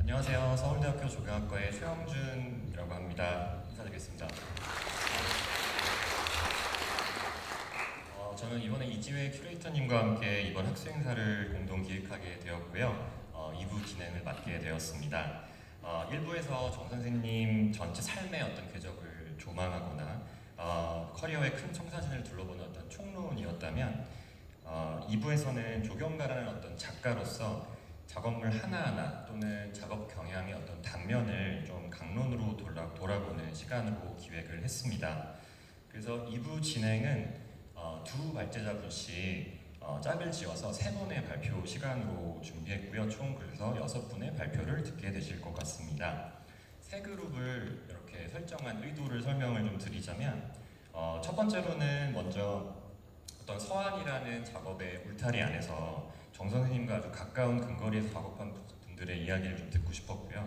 안녕하세요. 서울대학교 조경학과의 최영준이라고 합니다. 인사드리겠습니다. 저는 이번에 이지회 큐레이터님과 함께 이번 학생사를 공동 기획하게 되었고요. 2부 진행을 맡게 되었습니다. 1부에서 정 선생님 전체 삶의 어떤 궤적을 조망하거나 커리어의 큰 청사진을 둘러보는 어떤 총론이었다면 2부에서는 조경가라는 어떤 작가로서 작업물 하나하나 또는 작업 경향의 어떤 단면을 좀 강론으로 돌아보는 시간으로 기획을 했습니다. 그래서 2부 진행은 두 발제자분씩 짝을 지어서 3분의 발표 시간으로 준비했고요. 총 그래서 6분의 발표를 듣게 되실 것 같습니다. 세 그룹을 이렇게 설정한 의도를 설명을 좀 드리자면 첫 번째로는 먼저 어떤 서안이라는 작업의 울타리 안에서 정 선생님과 아주 가까운 근거리에서 작업한 분들의 이야기를 좀 듣고 싶었고요.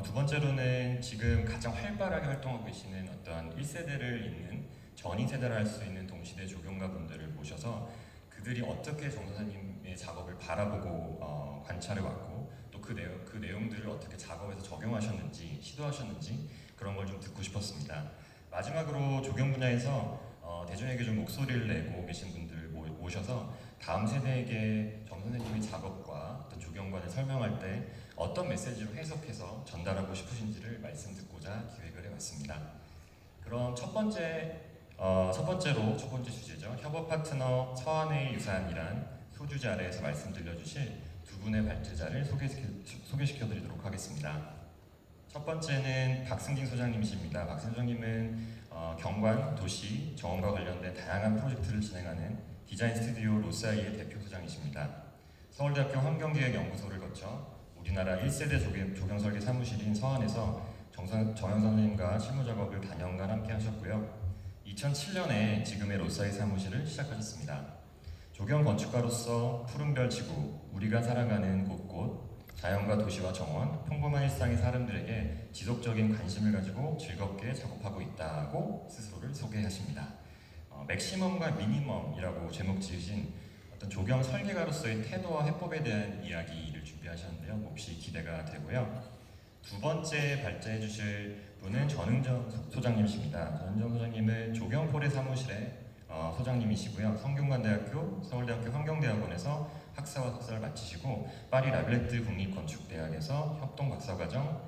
두 번째로는 지금 가장 활발하게 활동하고 계시는 어떤 1세대를 잇는 전위 세대를 할 수 있는 동시대 조경가 분들을 모셔서 그들이 어떻게 정 선생님의 작업을 바라보고 관찰해 왔고 또 그 내용들을 어떻게 작업에서 적용하셨는지 시도하셨는지 그런 걸 좀 듣고 싶었습니다. 마지막으로 조경 분야에서 대중에게 좀 목소리를 내고 계신 분들 모셔서 다음 세대에게 정 선생님의 작업과 어떤 조경관을 설명할 때 어떤 메시지로 해석해서 전달하고 싶으신지를 말씀 듣고자 기획을 해봤습니다. 그럼 첫 번째 주제죠. 협업 파트너 서한의 유산이란 소주제 아래에서 말씀 들려주실 두 분의 발제자를 소개시켜드리도록 하겠습니다. 첫 번째는 박승진 소장님이십니다. 박승진 소장님은 경관, 도시, 정원과 관련된 다양한 프로젝트를 진행하는 디자인 스튜디오 로사이의 대표 소장이십니다. 서울대학교 환경기획연구소를 거쳐 우리나라 1세대 조경설계 사무실인 서한에서 정영 선생님과 실무작업을 단연간 함께 하셨고요. 2007년에 지금의 로사이 사무실을 시작하셨습니다. 조경 건축가로서 푸른별 지구, 우리가 살아가는 곳곳, 자연과 도시와 정원, 평범한 일상의 사람들에게 지속적인 관심을 가지고 즐겁게 작업하고 있다고 스스로를 소개하십니다. 맥시멈과 미니멈이라고 제목 지으신 어떤 조경 설계가로서의 태도와 해법에 대한 이야기를 준비하셨는데요. 몹시 기대가 되고요. 두 번째 발제해 주실 분은 전은정 소장님이십니다. 전은정 소장님은 조경포레 사무실의 소장님이시고요. 성균관대학교, 서울대학교 환경대학원에서 학사와 석사를 마치시고 파리 라블레트 국립건축대학에서 협동 박사과정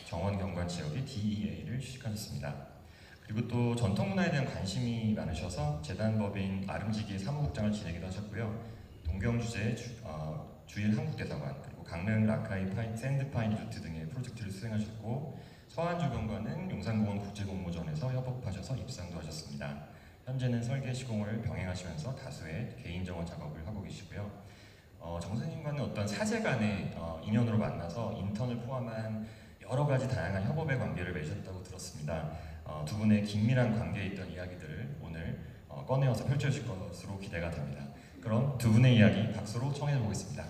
정원경관 지역의 DEA를 취직하셨습니다. 그리고 또 전통문화에 대한 관심이 많으셔서 재단법인 아름지기의 사무국장을 지내기도 하셨고요. 동경주재 주일 한국대사관 그리고 강릉 라카이 샌드파인 리조트 등의 프로젝트를 수행하셨고 서한조경관은 용산공원 국제공모전에서 협업하셔서 입상도 하셨습니다. 현재는 설계 시공을 병행하시면서 다수의 개인 정원 작업을 하고 계시고요. 정 선생님과는 어떤 사제간의 인연으로 만나서 인턴을 포함한 여러 가지 다양한 협업의 관계를 맺으셨다고 들었습니다. 두 분의 긴밀한 관계에 있던 이야기들을 오늘 꺼내어서 펼쳐주실 것으로 기대가 됩니다. 그럼 두 분의 이야기 박수로 청해 보겠습니다.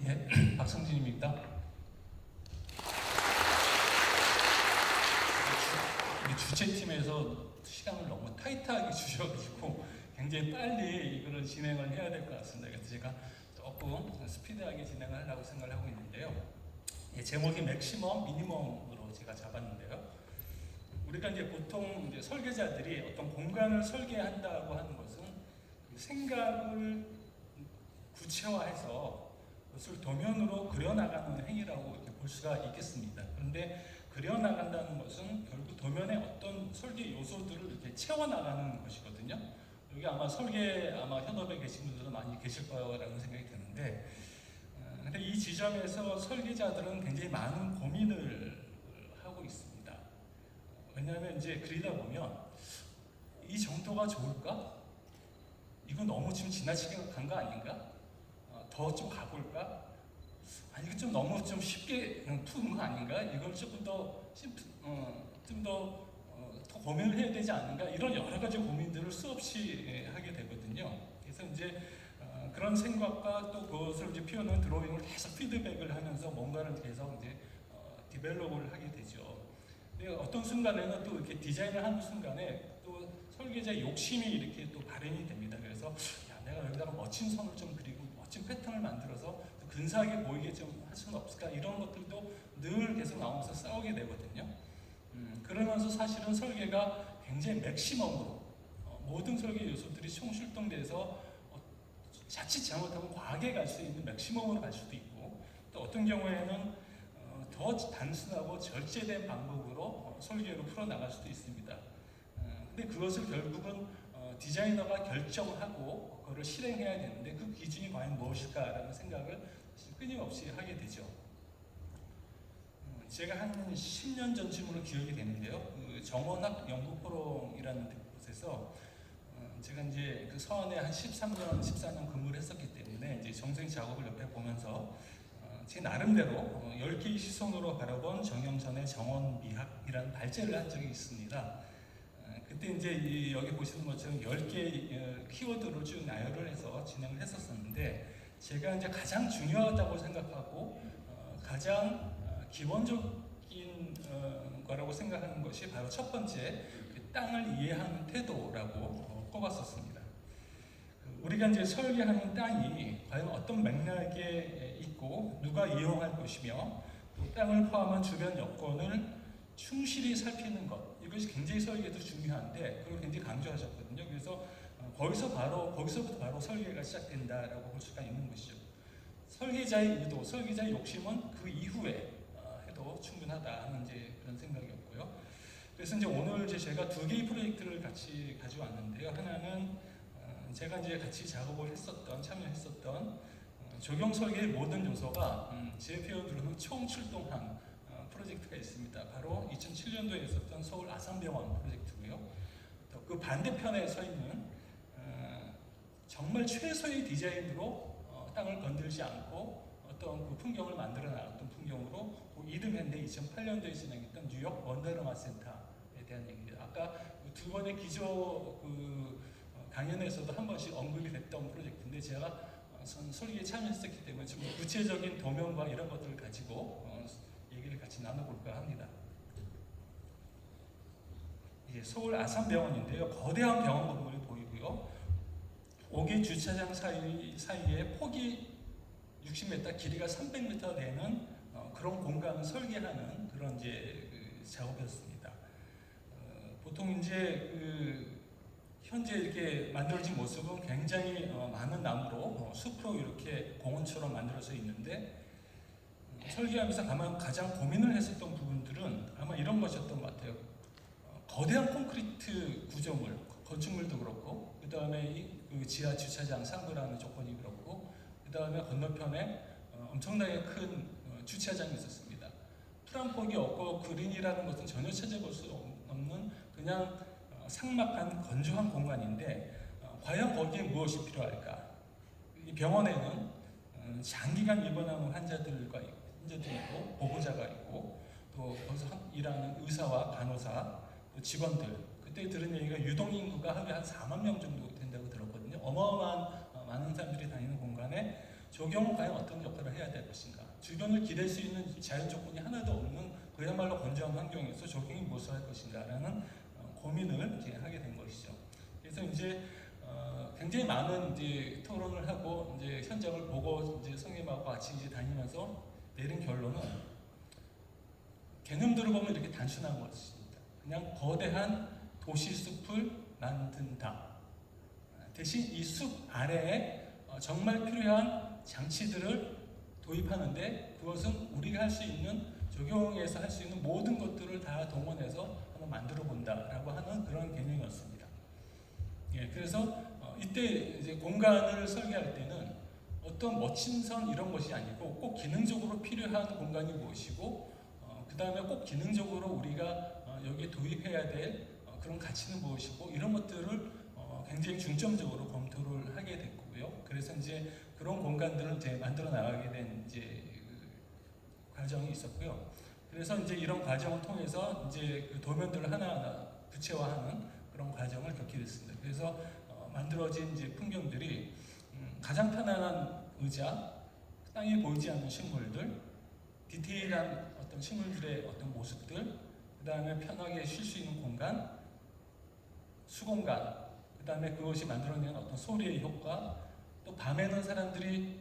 예, 박성진입니다. 우리 주최팀에서 시간을 너무 타이트하게 주셔가지고 굉장히 빨리 이거를 진행을 해야 될 것 같습니다. 그래서 제가 조금 스피드하게 진행을 하려고 생각을 하고 있는데요. 예, 제목이 맥시멈, 미니멈으로 제가 잡았는데요. 우리가 이제 보통 이제 설계자들이 어떤 공간을 설계한다고 하는 것은 생각을 구체화해서 그것을 도면으로 그려나가는 행위라고 이렇게 볼 수가 있겠습니다. 그런데 그려나간다는 것은 결국 도면에 어떤 설계 요소들을 이렇게 채워나가는 것이거든요. 여기 아마 설계 현업에 계신 분들은 많이 계실 거라는 생각이 드는데, 근데 이 지점에서 설계자들은 굉장히 많은 고민을 하고 있습니다. 왜냐하면 이제 그리다 보면 이 정도가 좋을까? 이거 너무 지금 지나치게 간 거 아닌가? 더 좀 가볼까? 아니 이거 좀 너무 좀 쉽게 푸는 거 아닌가? 이걸 조금 더 더 고민을 해야 되지 않는가? 이런 여러 가지 고민들을 수없이 하게 되거든요. 그래서 이제 그런 생각과 또 그것을 이제 피워놓은 드로잉을 계속 피드백을 하면서 뭔가를 계속 이제 디벨롭을 하게 되죠. 근데 어떤 순간에는 또 이렇게 디자인을 하는 순간에 또 설계자의 욕심이 이렇게 또 발현이 됩니다. 그래서 야, 내가 여기다가 멋진 선을 좀 그리고 멋진 패턴을 만들어서 근사하게 보이게 좀 할 수는 없을까, 이런 것들도 늘 계속 나오면서 싸우게 되거든요. 그러면서 사실은 설계가 굉장히 맥시멈으로 모든 설계 요소들이 총출동돼서 자칫 잘못하면 과하게 갈 수 있는 맥시멈으로 갈 수도 있고, 또 어떤 경우에는 더 단순하고 절제된 방법으로 설계로 풀어나갈 수도 있습니다. 근데 그것을 결국은 디자이너가 결정하고 그거를 실행해야 되는데 그 기준이 과연 무엇일까라는 생각을 끊임없이 하게 되죠. 제가 한 10년 전쯤으로 기억이 되는데요. 그 정원학 연구포럼이라는 곳에서 제가 이제 그 서원에 한 13년, 14년 근무를 했었기 때문에 이제 정생 작업을 옆에 보면서 제 나름대로 10개의 시선으로 바라본 정영선의 정원미학이라는 발제를 한 적이 있습니다. 그때 이제 여기 보시는 것처럼 10개의 키워드를 쭉 나열을 해서 진행을 했었었는데, 제가 이제 가장 중요하다고 생각하고 가장 기본적인 거라고 생각하는 것이 바로 첫 번째, 그 땅을 이해하는 태도라고 꼽았었습니다. 우리가 이제 설계하는 땅이 과연 어떤 맥락에 있고 누가 이용할 것이며 또 땅을 포함한 주변 여건을 충실히 살피는 것, 이것이 굉장히 설계도 중요한데 그걸 굉장히 강조하셨거든요. 그래서 거기서부터 바로 설계가 시작된다라고 볼 수가 있는 것이죠. 설계자의 의도, 설계자의 욕심은 그 이후에 해도 충분하다 하는 이제 그런 생각이었고요. 그래서 이제 오늘 제가 두 개의 프로젝트를 같이 가져왔는데요. 하나는 제가 이제 같이 작업을 참여했었던 적용 설계의 모든 요소가 제 표현으로는 총출동한 프로젝트가 있습니다. 바로 2007년도에 있었던 서울 아산병원 프로젝트고요. 또 그 반대편에 서 있는 정말 최소의 디자인으로 땅을 건들지 않고 어떤 그 풍경을 만들어 나갔던 풍경으로 그 이듬해인데 2008년도에 진행했던 뉴욕 원더러마 센터에 대한 얘기입니다. 아까 두 번의 기조 강연에서도 한 번씩 언급이 됐던 프로젝트인데 제가 설계에 참여했었기 때문에 좀 구체적인 도면과 이런 것들을 가지고 얘기를 같이 나눠볼까 합니다. 이게 서울 아산병원인데요. 거대한 병원 건물이 보이고요. 5개 주차장 사이에 폭이 60m, 길이가 300m 되는 그런 공간을 설계하는 그런 이제 작업이었습니다. 보통 이제 현재 이렇게 만들어진 모습은 굉장히 많은 나무로 숲으로 이렇게 공원처럼 만들어져 있는데, 설계하면서 가장 고민을 했었던 부분들은 아마 이런 것이었던 것 같아요. 거대한 콘크리트 구조물, 건축물도 그렇고, 그 다음에 그 지하 주차장 상부라는 조건이 그렇고, 그 다음에 건너편에 엄청나게 큰 주차장이 있었습니다. 풀한 폭이 없고 그린이라는 것은 전혀 찾아볼 수 없는 그냥 삭막한 건조한 공간인데 과연 거기에 무엇이 필요할까? 이 병원에는 장기간 입원하는 환자들이 있고 보호자가 있고 또 거기서 일하는 의사와 간호사, 또 직원들, 그때 들은 얘기가 유동 인구가 하루에 한 4만 명 정도 된다고 들었거든요. 어마어마한 많은 사람들이 다니는 공간에 적용은 과연 어떤 역할을 해야 될 것인가? 주변을 기댈 수 있는 자연 조건이 하나도 없는 그야말로 건조한 환경에서 적용이 무엇을 할 것인가라는 고민을 이제 하게 된 것이죠. 그래서 이제 굉장히 많은 이제 토론을 하고 이제 현장을 보고 이제 선생님하고 같이 이제 다니면서 내린 결론은 개념들을 보면 이렇게 단순한 것입니다. 그냥 거대한 도시 숲을 만든다. 대신 이 숲 아래에 정말 필요한 장치들을 도입하는데 그것은 우리가 할 수 있는 적용해서 할 수 있는 모든 것들을 다 동원해서 한번 만들어 본다라고 하는 그런 개념이었습니다. 예, 그래서 이때 이제 공간을 설계할 때는 어떤 멋진 선 이런 것이 아니고 꼭 기능적으로 필요한 공간이 무엇이고 그 다음에 꼭 기능적으로 우리가 여기에 도입해야 될 그런 가치는 무엇이고 이런 것들을 굉장히 중점적으로 검토를 하게 됐고요. 그래서 이제 그런 공간들을 이제 만들어 나가게 된 이제 과정이 있었고요. 그래서 이제 이런 과정을 통해서 이제 그 도면들을 하나하나 구체화하는 그런 과정을 겪게 됐습니다. 그래서 만들어진 이제 풍경들이 가장 편안한 의자, 땅에 보이지 않는 식물들, 디테일한 어떤 식물들의 어떤 모습들, 그 다음에 편하게 쉴 수 있는 공간, 수공간, 그 다음에 그것이 만들어내는 어떤 소리의 효과, 또 밤에는 사람들이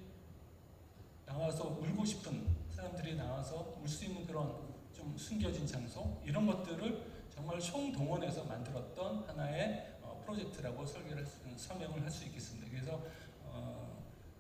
나와서 울고 싶은 사람들이 나와서 울 수 있는 그런 좀 숨겨진 장소, 이런 것들을 정말 총동원해서 만들었던 하나의 프로젝트라고 설명을 할 수 있겠습니다. 그래서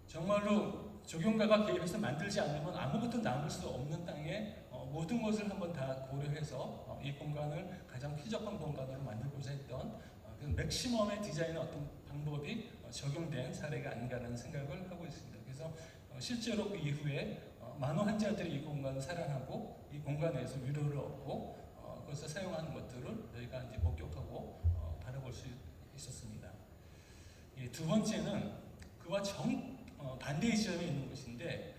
정말로 조경가가 개입해서 만들지 않으면 아무것도 남을 수 없는 땅에 모든 것을 한번 다 고려해서 이 공간을 가장 쾌적한 공간으로 만들고자 했던 맥시멈의 디자인의 어떤 방법이 적용된 사례가 아닌가라는 생각을 하고 있습니다. 그래서 실제로 그 이후에 많은 환자들이 이 공간을 사랑하고 이 공간에서 위로를 얻고 그것을 사용하는 것들을 저희가 이제 목격하고 바라볼 수 있었습니다. 두 번째는 그와 반대의 지점에 있는 것인데,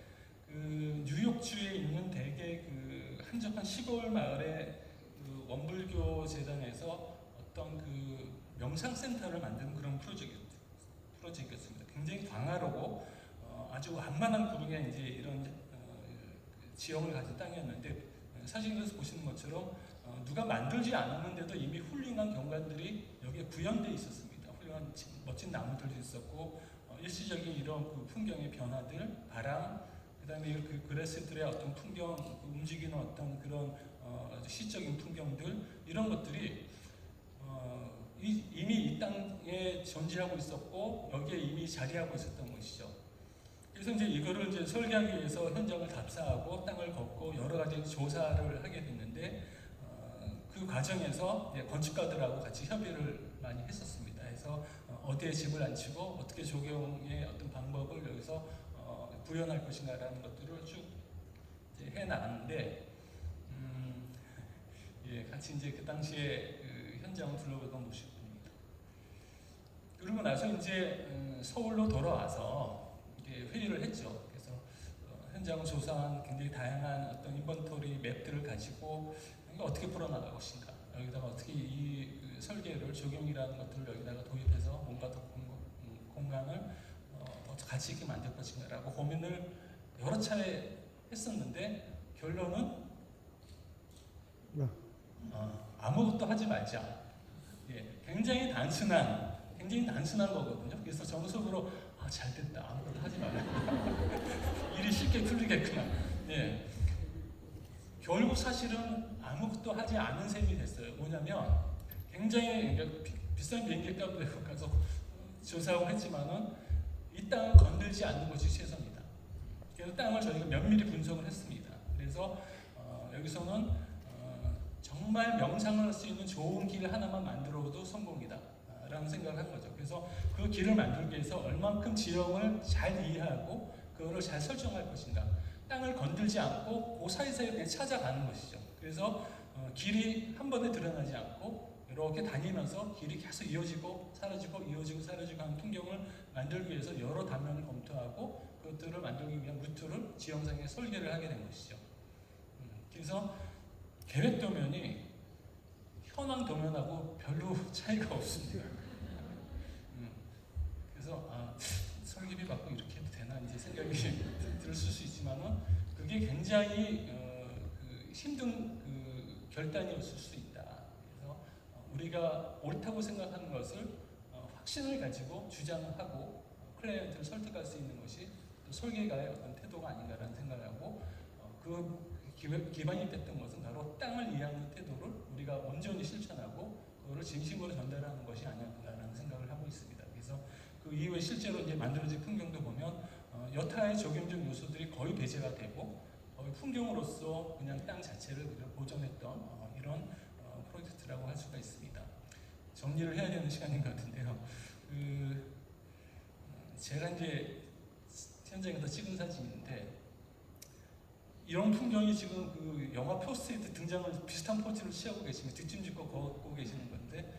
그 뉴욕주에 있는 대개 그 한적한 시골 마을의 그 원불교 재단에서 어떤 그 명상센터를 만드는 그런 프로젝트였습니다. 굉장히 광활하고 아주 완만한 구름에 이제 이런 지형을 가진 땅이었는데, 사진에서 보시는 것처럼 누가 만들지 않았는데도 이미 훌륭한 경관들이 여기에 구현되어 있었습니다. 훌륭한 멋진 나무들도 있었고 일시적인 이런 그 풍경의 변화들, 바람, 그다음에 그 그레스들의 어떤 풍경, 움직이는 어떤 그런 시적인 풍경들, 이런 것들이 이미 이 땅에 존재하고 있었고 여기에 이미 자리하고 있었던 것이죠. 그래서 이제 이거를 이제 설계하기 위해서 현장을 답사하고 땅을 걷고 여러 가지 조사를 하게 됐는데, 그 과정에서 건축가들하고 같이 협의를 많이 했었습니다. 그래서 어디에 집을 안 치고 어떻게 조경의 어떤 방법을 여기서 구현할 것인가라는 것들을 쭉 해 나갔는데, 같이 이제 그 당시에 그 현장을 둘러보던 모습입니다. 그러고 나서 이제 서울로 돌아와서 이렇게 회의를 했죠. 그래서 현장을 조사한 굉장히 다양한 어떤 인벤토리 맵들을 가지고 어떻게 풀어나갈 것인가, 여기다가 어떻게 그 설계를 조경이라는 것들을 여기다가 도입해서 뭔가 더 공간을 더 가치 있게 만들 것인가라고 고민을 여러 차례 했었는데, 결론은 아무것도 하지 말자. 굉장히 단순한 거거든요. 그래서 정석으로 잘됐다, 아무것도 하지 말라. 일이 쉽게 풀리겠구나. 결국 사실은 아무것도 하지 않은 셈이 됐어요. 뭐냐면 굉장히 비싼 비행기 값을 내고 가서 조사하고 했지만은 이 땅을 건들지 않는 것이 최선이다. 그래서 땅을 저희가 면밀히 분석을 했습니다. 그래서 여기서는 정말 명상을 할 수 있는 좋은 길 하나만 만들어도 성공이다 라는 생각을 한 거죠. 그래서 그 길을 만들기 위해서 얼만큼 지형을 잘 이해하고 그거를 잘 설정할 것인가, 땅을 건들지 않고 그 사이사이에 그냥 찾아가는 것이죠. 그래서 길이 한 번에 드러나지 않고 이렇게 다니면서 길이 계속 이어지고 사라지고 이어지고 사라지고 하는 풍경을 만들기 위해서 여러 단면을 검토하고 그것들을 만들기 위한 루트를 지형상에 설계를 하게 된 것이죠. 그래서 계획 도면이 현황 도면하고 별로 차이가 없습니다. 그래서 설계비 받고 이렇게 해도 되나 이제 생각이 들었을 수 있지만은 그게 굉장히 힘든 결단이었을 수 있다. 그래서 우리가 옳다고 생각하는 것을 확신을 가지고 주장을 하고 클라이언트를 설득할 수 있는 것이 또 설계가의 어떤 태도가 아닌가라는 생각을 하고, 그 기반이 됐던 것은 바로 땅을 이해하는 태도를 우리가 온전히 실천하고 그거를 진심으로 전달하는 것이 아니었나라는 생각을 하고 있습니다. 그래서 그 이후에 실제로 이제 만들어진 풍경도 보면 여타의 적용적 요소들이 거의 배제가 되고 거의 풍경으로서 그냥 땅 자체를 보존했던 이런 프로젝트라고 할 수가 있습니다. 정리를 해야 되는 시간인 것 같은데요. 제가 이제 현장에서 찍은 사진인데, 이런 풍경이 지금 그 영화 포스트잇 등장을 비슷한 포즈를 취하고 계시면 뒷짐짓고 걷고 계시는 건데,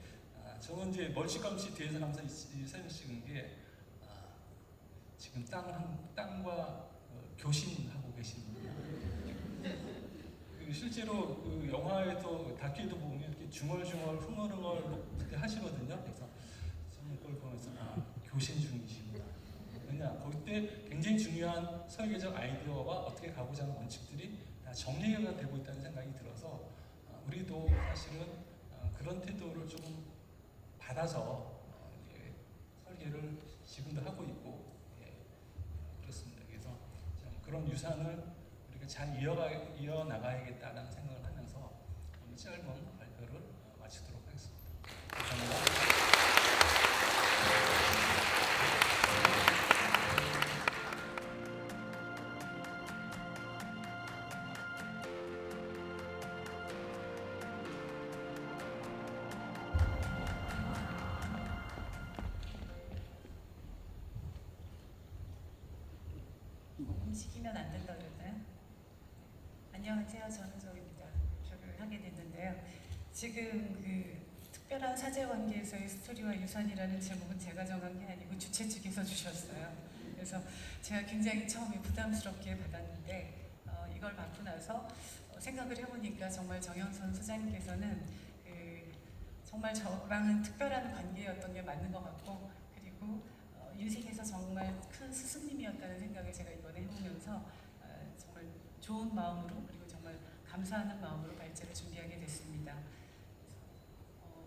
저는 이제 멀찌감치 뒤에서 항상 이 사진 찍은 게 지금 땅과 교신하고 계시는구나. 실제로 그 영화에도 다큐에도 보면 이렇게 중얼중얼 흥얼흥얼 그렇게 하시거든요. 그래서 저는 그걸 보면서 교신 중이시구나. 왜냐, 그때 굉장히 중요한 설계적 아이디어와 어떻게 가고자 하는 원칙들이 다 정리가 되고 있다는 생각이 들어서 우리도 저희도 사실은 그런 태도를 조금 받아서 예, 설계를 지금도 하고 있고 예, 그렇습니다. 그래서 참 그런 유산을 우리가 잘 이어나가야겠다는 생각을 하면서 오늘 짧은 발표를 마치도록 하겠습니다. 감사합니다. 움직이면 안 된다 그랬나요? 안녕하세요. 저는 저입니다. 발표를 하게 됐는데요. 지금 그 특별한 사제 관계에서의 스토리와 유산이라는 제목은 제가 정한 게 아니고 주최 측에서 주셨어요. 그래서 제가 굉장히 처음에 부담스럽게 받았는데 이걸 받고 나서 생각을 해보니까 정말 정영선 소장님께서는 정말 저랑은 특별한 관계였던 게 맞는 것 같고 그리고 인생에서 정말 큰 스승님이었다는 생각을 제가 이번에 해보면서 정말 좋은 마음으로 그리고 정말 감사하는 마음으로 발제를 준비하게 됐습니다.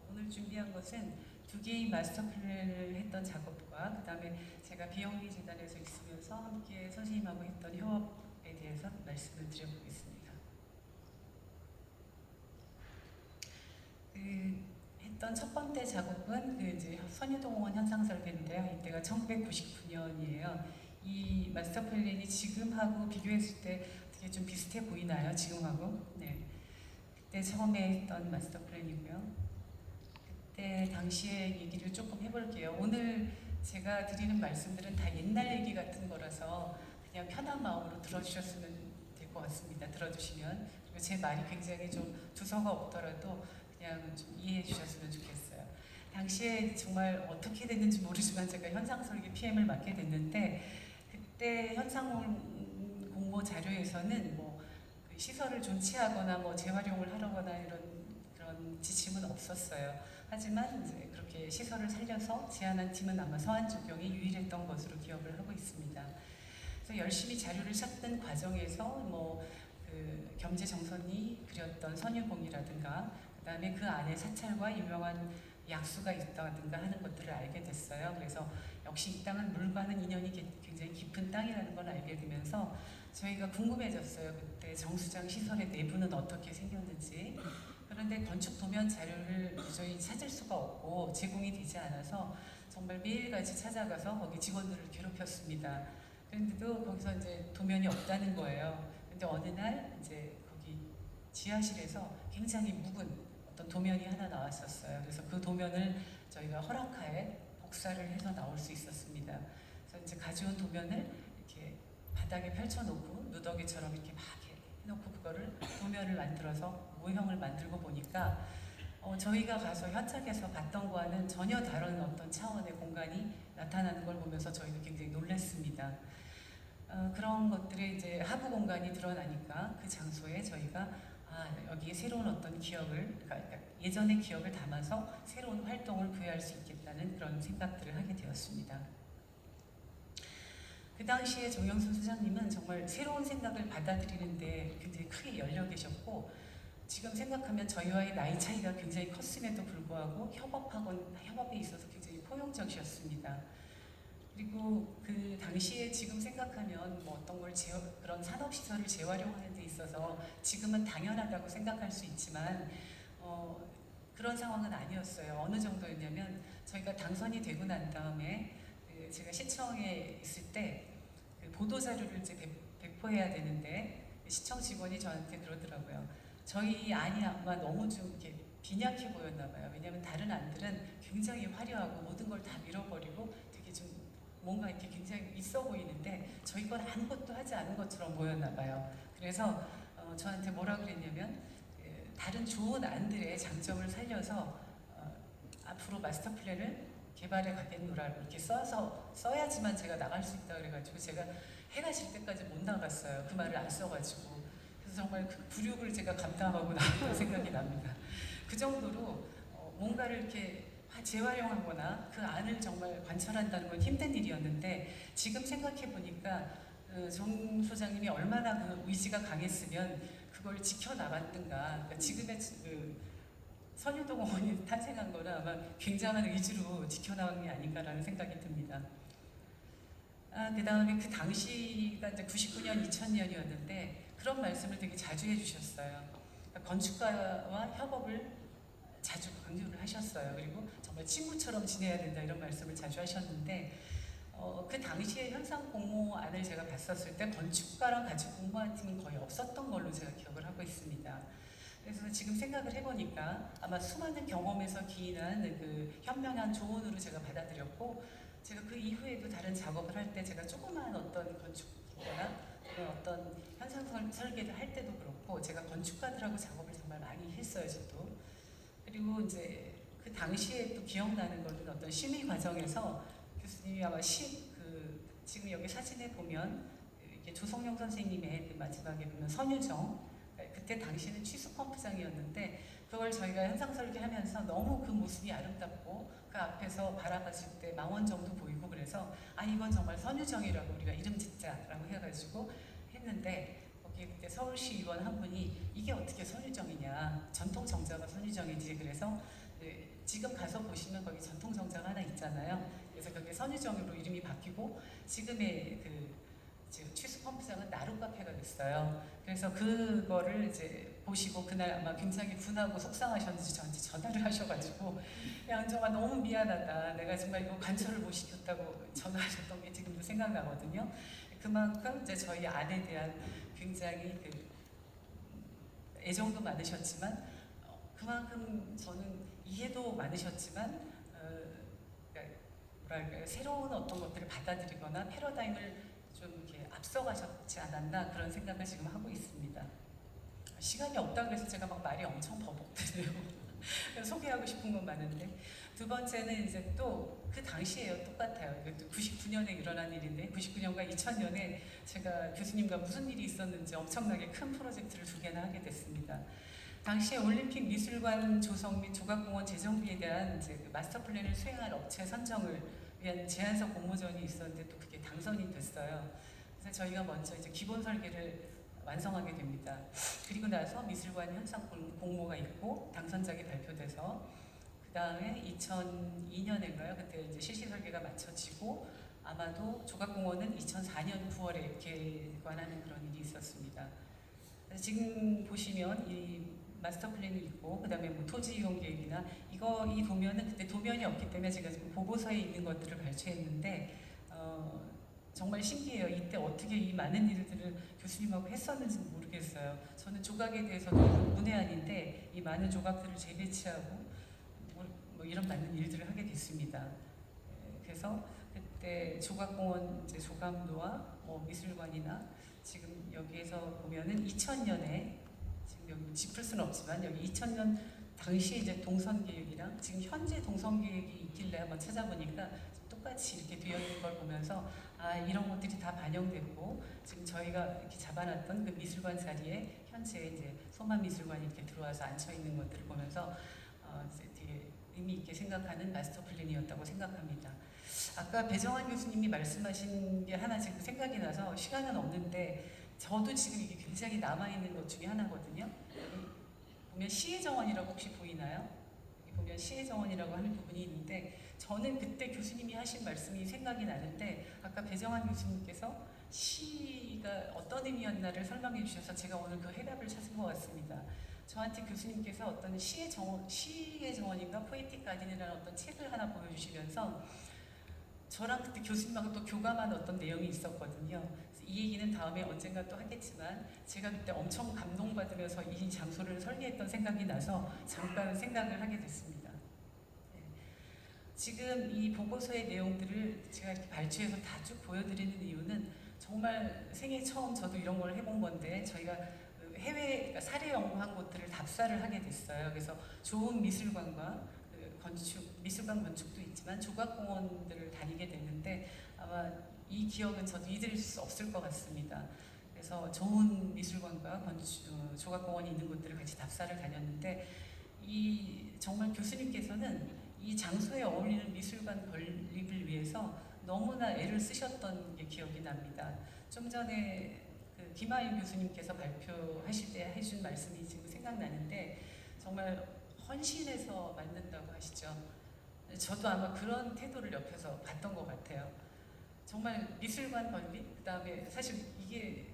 오늘 준비한 것은 두 개의 마스터 플랜을 했던 작업과 그 다음에 제가 비영리 재단에서 있으면서 함께 선생님하고 했던 협업에 대해서 말씀을 드려보겠습니다. 했던 첫 번째 작업은 이제 선유동원 현상설계인데요. 이때가 1999년이에요. 이 마스터 플랜이 지금하고 비교했을 때 되게 좀 비슷해 보이나요? 지금하고? 네. 그때 처음에 했던 마스터 플랜이고요. 그때 당시의 얘기를 조금 해볼게요. 오늘 제가 드리는 말씀들은 다 옛날 얘기 같은 거라서 그냥 편한 마음으로 들어주셨으면 될 것 같습니다. 들어주시면. 그리고 제 말이 굉장히 좀 두서가 없더라도 그냥 좀 이해해 주셨으면 좋겠어요. 당시에 정말 어떻게 됐는지 모르지만 제가 현상설계 PM을 맡게 됐는데 그때 현상 공모 자료에서는 그 시설을 존치하거나 재활용을 하거나 이런 그런 지침은 없었어요. 하지만 이제 그렇게 시설을 살려서 제안한 팀은 아마 서한조경이 유일했던 것으로 기억을 하고 있습니다. 그래서 열심히 자료를 찾는 과정에서 그 겸재정선이 그렸던 선유봉이라든가 그다음에 그 안에 사찰과 유명한 약수가 있다든가 하는 것들을 알게 됐어요. 그래서 역시 이 땅은 물과는 인연이 굉장히 깊은 땅이라는 걸 알게 되면서 저희가 궁금해졌어요. 그때 정수장 시설의 내부는 어떻게 생겼는지. 그런데 건축 도면 자료를 도저히 찾을 수가 없고 제공이 되지 않아서 정말 매일같이 찾아가서 거기 직원들을 괴롭혔습니다. 그런데도 거기서 이제 도면이 없다는 거예요. 근데 어느 날 이제 거기 지하실에서 굉장히 묵은 어떤 도면이 하나 나왔었어요. 그래서 그 도면을 저희가 허락하에 복사를 해서 나올 수 있었습니다. 그래서 이제 가져온 도면을 이렇게 바닥에 펼쳐놓고 누더기처럼 이렇게 막 해놓고 그거를 도면을 만들어서 모형을 만들고 보니까 저희가 가서 현장에서 봤던 거와는 전혀 다른 어떤 차원의 공간이 나타나는 걸 보면서 저희는 굉장히 놀랐습니다. 그런 것들의 이제 하부 공간이 드러나니까 그 장소에 저희가 여기에 새로운 어떤 기억을, 그러니까 예전의 기억을 담아서 새로운 활동을 구현할 수 있겠다는 그런 생각들을 하게 되었습니다. 그 당시에 정영순 소장님은 정말 새로운 생각을 받아들이는데 굉장히 크게 열려 계셨고 지금 생각하면 저희와의 나이 차이가 굉장히 컸음에도 불구하고 협업에 있어서 굉장히 포용적이셨습니다. 그리고 그 당시에 지금 생각하면 어떤 걸 그런 산업시설을 재활용하는 데 있어서 지금은 당연하다고 생각할 수 있지만 그런 상황은 아니었어요. 어느 정도였냐면 저희가 당선이 되고 난 다음에 제가 시청에 있을 때 그 보도자료를 이제 배포해야 되는데 시청 직원이 저한테 그러더라고요. 저희 안이 아마 너무 좀 이렇게 빈약해 보였나 봐요. 왜냐하면 다른 안들은 굉장히 화려하고 모든 걸 다 밀어버리고 되게 좀 뭔가 이렇게 굉장히 있어 보이는데 저희 건 아무것도 하지 않은 것처럼 보였나 봐요. 그래서 저한테 뭐라 그랬냐면 다른 좋은 안들의 장점을 살려서 앞으로 마스터 플랜을 개발해 가겠노라 이렇게 써야지만 제가 나갈 수 있다 그래가지고 제가 해가 질 때까지 못 나갔어요. 그 말을 안 써가지고. 그래서 정말 그 굴욕을 제가 감당하고 나왔던 생각이 납니다. 그 정도로 뭔가를 이렇게 재활용하거나 그 안을 정말 관찰한다는 건 힘든 일이었는데 지금 생각해 보니까 정 소장님이 얼마나 그 의지가 강했으면 그걸 지켜나갔는가. 그러니까 지금의 선유동원이 탄생한 거는 아마 굉장한 의지로 지켜나간 게 아닌가라는 생각이 듭니다. 그 다음에 그 당시가 이제 99년, 2000년이었는데 그런 말씀을 되게 자주 해주셨어요. 그러니까 건축가와 협업을 자주 강조를 하셨어요. 그리고 정말 친구처럼 지내야 된다 이런 말씀을 자주 하셨는데 그 당시에 현상 공모안을 제가 봤었을 때 건축가랑 같이 공모한 팀은 거의 없었던 걸로 제가 기억을 하고 있습니다. 그래서 지금 생각을 해보니까 아마 수많은 경험에서 기인한 그 현명한 조언으로 제가 받아들였고 제가 그 이후에도 다른 작업을 할 때 제가 조그마한 어떤 건축이나 어떤 현상 설계를 할 때도 그렇고 제가 건축가들하고 작업을 정말 많이 했어요, 저도. 그리고 이제 그 당시에 또 기억나는 거는 어떤 심의 과정에서 교수님이 아마 지금 여기 사진에 보면 이게 조성영 선생님의 그 마지막에 보면 선유정 그때 당시는 취수 펌프장이었는데 그걸 저희가 현상 설계하면서 너무 그 모습이 아름답고 그 앞에서 바라봤을 때 망원정도 보이고 그래서 이건 정말 선유정이라고 우리가 이름 짓자라고 해가지고 했는데 거기 그때 서울시 의원 한 분이 이게 어떻게 선유정이냐 전통 정자가 선유정이지 그래서 지금 가서 보시면 거기 전통 정자가 하나 있잖아요. 그래서 그게 선유정으로 이름이 바뀌고 지금의 지금 취수 펌프장은 나루 카페가 됐어요. 그래서 그거를 이제 보시고 그날 아마 굉장히 분하고 속상하셨는지 저한테 전화를 하셔가지고 양정아 너무 미안하다. 내가 정말 이거 관철을 못 시켰다고 전화하셨던 게 지금도 생각나거든요. 그만큼 이제 저희 아내에 대한 굉장히 애정도 많으셨지만 그만큼 저는 이해도 많으셨지만 그러니까 뭐랄까요 새로운 어떤 것들을 받아들이거나 패러다임을 좀 이렇게 앞서가셨지 않았나 그런 생각을 지금 하고 있습니다. 시간이 없다 그래서 제가 막 말이 엄청 버벅대네요. 소개하고 싶은 건 많은데 두 번째는 이제 또 그 당시에요 똑같아요. 99년에 일어난 일인데 99년과 2000년에 제가 교수님과 무슨 일이 있었는지 엄청나게 큰 프로젝트를 2개나 하게 됐습니다. 당시에 올림픽 미술관 조성 및 조각공원 재정비에 대한 이제 그 마스터 플랜을 수행할 업체 선정을 위한 제안서 공모전이 있었는데 또 그게 당선이 됐어요. 그래서 저희가 먼저 이제 기본 설계를 완성하게 됩니다. 그리고 나서 미술관 현상 공모가 있고 당선작이 발표돼서 그 다음에 2002년인가요? 그때 이제 실시 설계가 마쳐지고 아마도 조각공원은 2004년 9월에 개관하는 그런 일이 있었습니다. 지금 보시면 이 마스터 플랜이 있고 그다음에 뭐 토지 이용 계획이나 이 도면은 그때 도면이 없기 때문에 제가 지금 보고서에 있는 것들을 발췌했는데 정말 신기해요. 이때 어떻게 이 많은 일들을 교수님하고 했었는지 모르겠어요. 저는 조각에 대해서도 문외한인데 이 많은 조각들을 재배치하고 뭐 이런 많은 일들을 하게 됐습니다. 그래서 그때 조각공원 이제 조감도와 뭐 미술관이나 지금 여기에서 보면은 2000년에 지금 여기 짚을 수는 없지만 여기 2000년 당시 이제 동선 계획이랑 지금 현재 동선 계획이 있길래 한번 찾아보니까 똑같이 이렇게 되어 있는 걸 보면서 이런 것들이 다 반영됐고 지금 저희가 이렇게 잡아놨던 그 미술관 자리에 현재 이제 소만미술관이 이렇게 들어와서 앉혀 있는 것들을 보면서 이제 되게 의미 있게 생각하는 마스터 플랜이었다고 생각합니다. 아까 배정환 교수님이 말씀하신 게 하나 지금 생각이 나서 시간은 없는데 저도 지금 이게 굉장히 남아있는 것 중에 하나거든요. 여기 보면 시의 정원이라고 혹시 보이나요? 여기 보면 시의 정원이라고 하는 부분이 있는데 저는 그때 교수님이 하신 말씀이 생각이 나는데 아까 배정환 교수님께서 시가 어떤 의미였나를 설명해 주셔서 제가 오늘 그 해답을 찾은 것 같습니다. 저한테 교수님께서 어떤 시의 정원인가 포에틱 가든이라는 어떤 책을 하나 보여주시면서 저랑 그때 교수님하고 또 교감한 어떤 내용이 있었거든요. 이 얘기는 다음에 언젠가 또 하겠지만 제가 그때 엄청 감동받으면서 이 장소를 설계했던 생각이 나서 잠깐 생각을 하게 됐습니다. 지금 이 보고서의 내용들을 제가 이렇게 발췌해서 다 쭉 보여드리는 이유는 정말 생애 처음 저도 이런 걸 해본 건데 저희가 해외 그러니까 사례 연구한 곳들을 답사를 하게 됐어요. 그래서 좋은 미술관과 미술관 건축도 있지만 조각공원들을 다니게 됐는데 아마 이 기억은 저도 잊을 수 없을 것 같습니다. 그래서 좋은 미술관과 조각공원이 있는 곳들을 같이 답사를 다녔는데 정말 교수님께서는 이 장소에 어울리는 미술관 건립을 위해서 너무나 애를 쓰셨던 게 기억이 납니다. 좀 전에 김하인 교수님께서 발표하실 때 해준 말씀이 지금 생각나는데 정말 헌신해서 만든다고 하시죠. 저도 아마 그런 태도를 옆에서 봤던 것 같아요. 정말 미술관 건립, 그다음에 사실 이게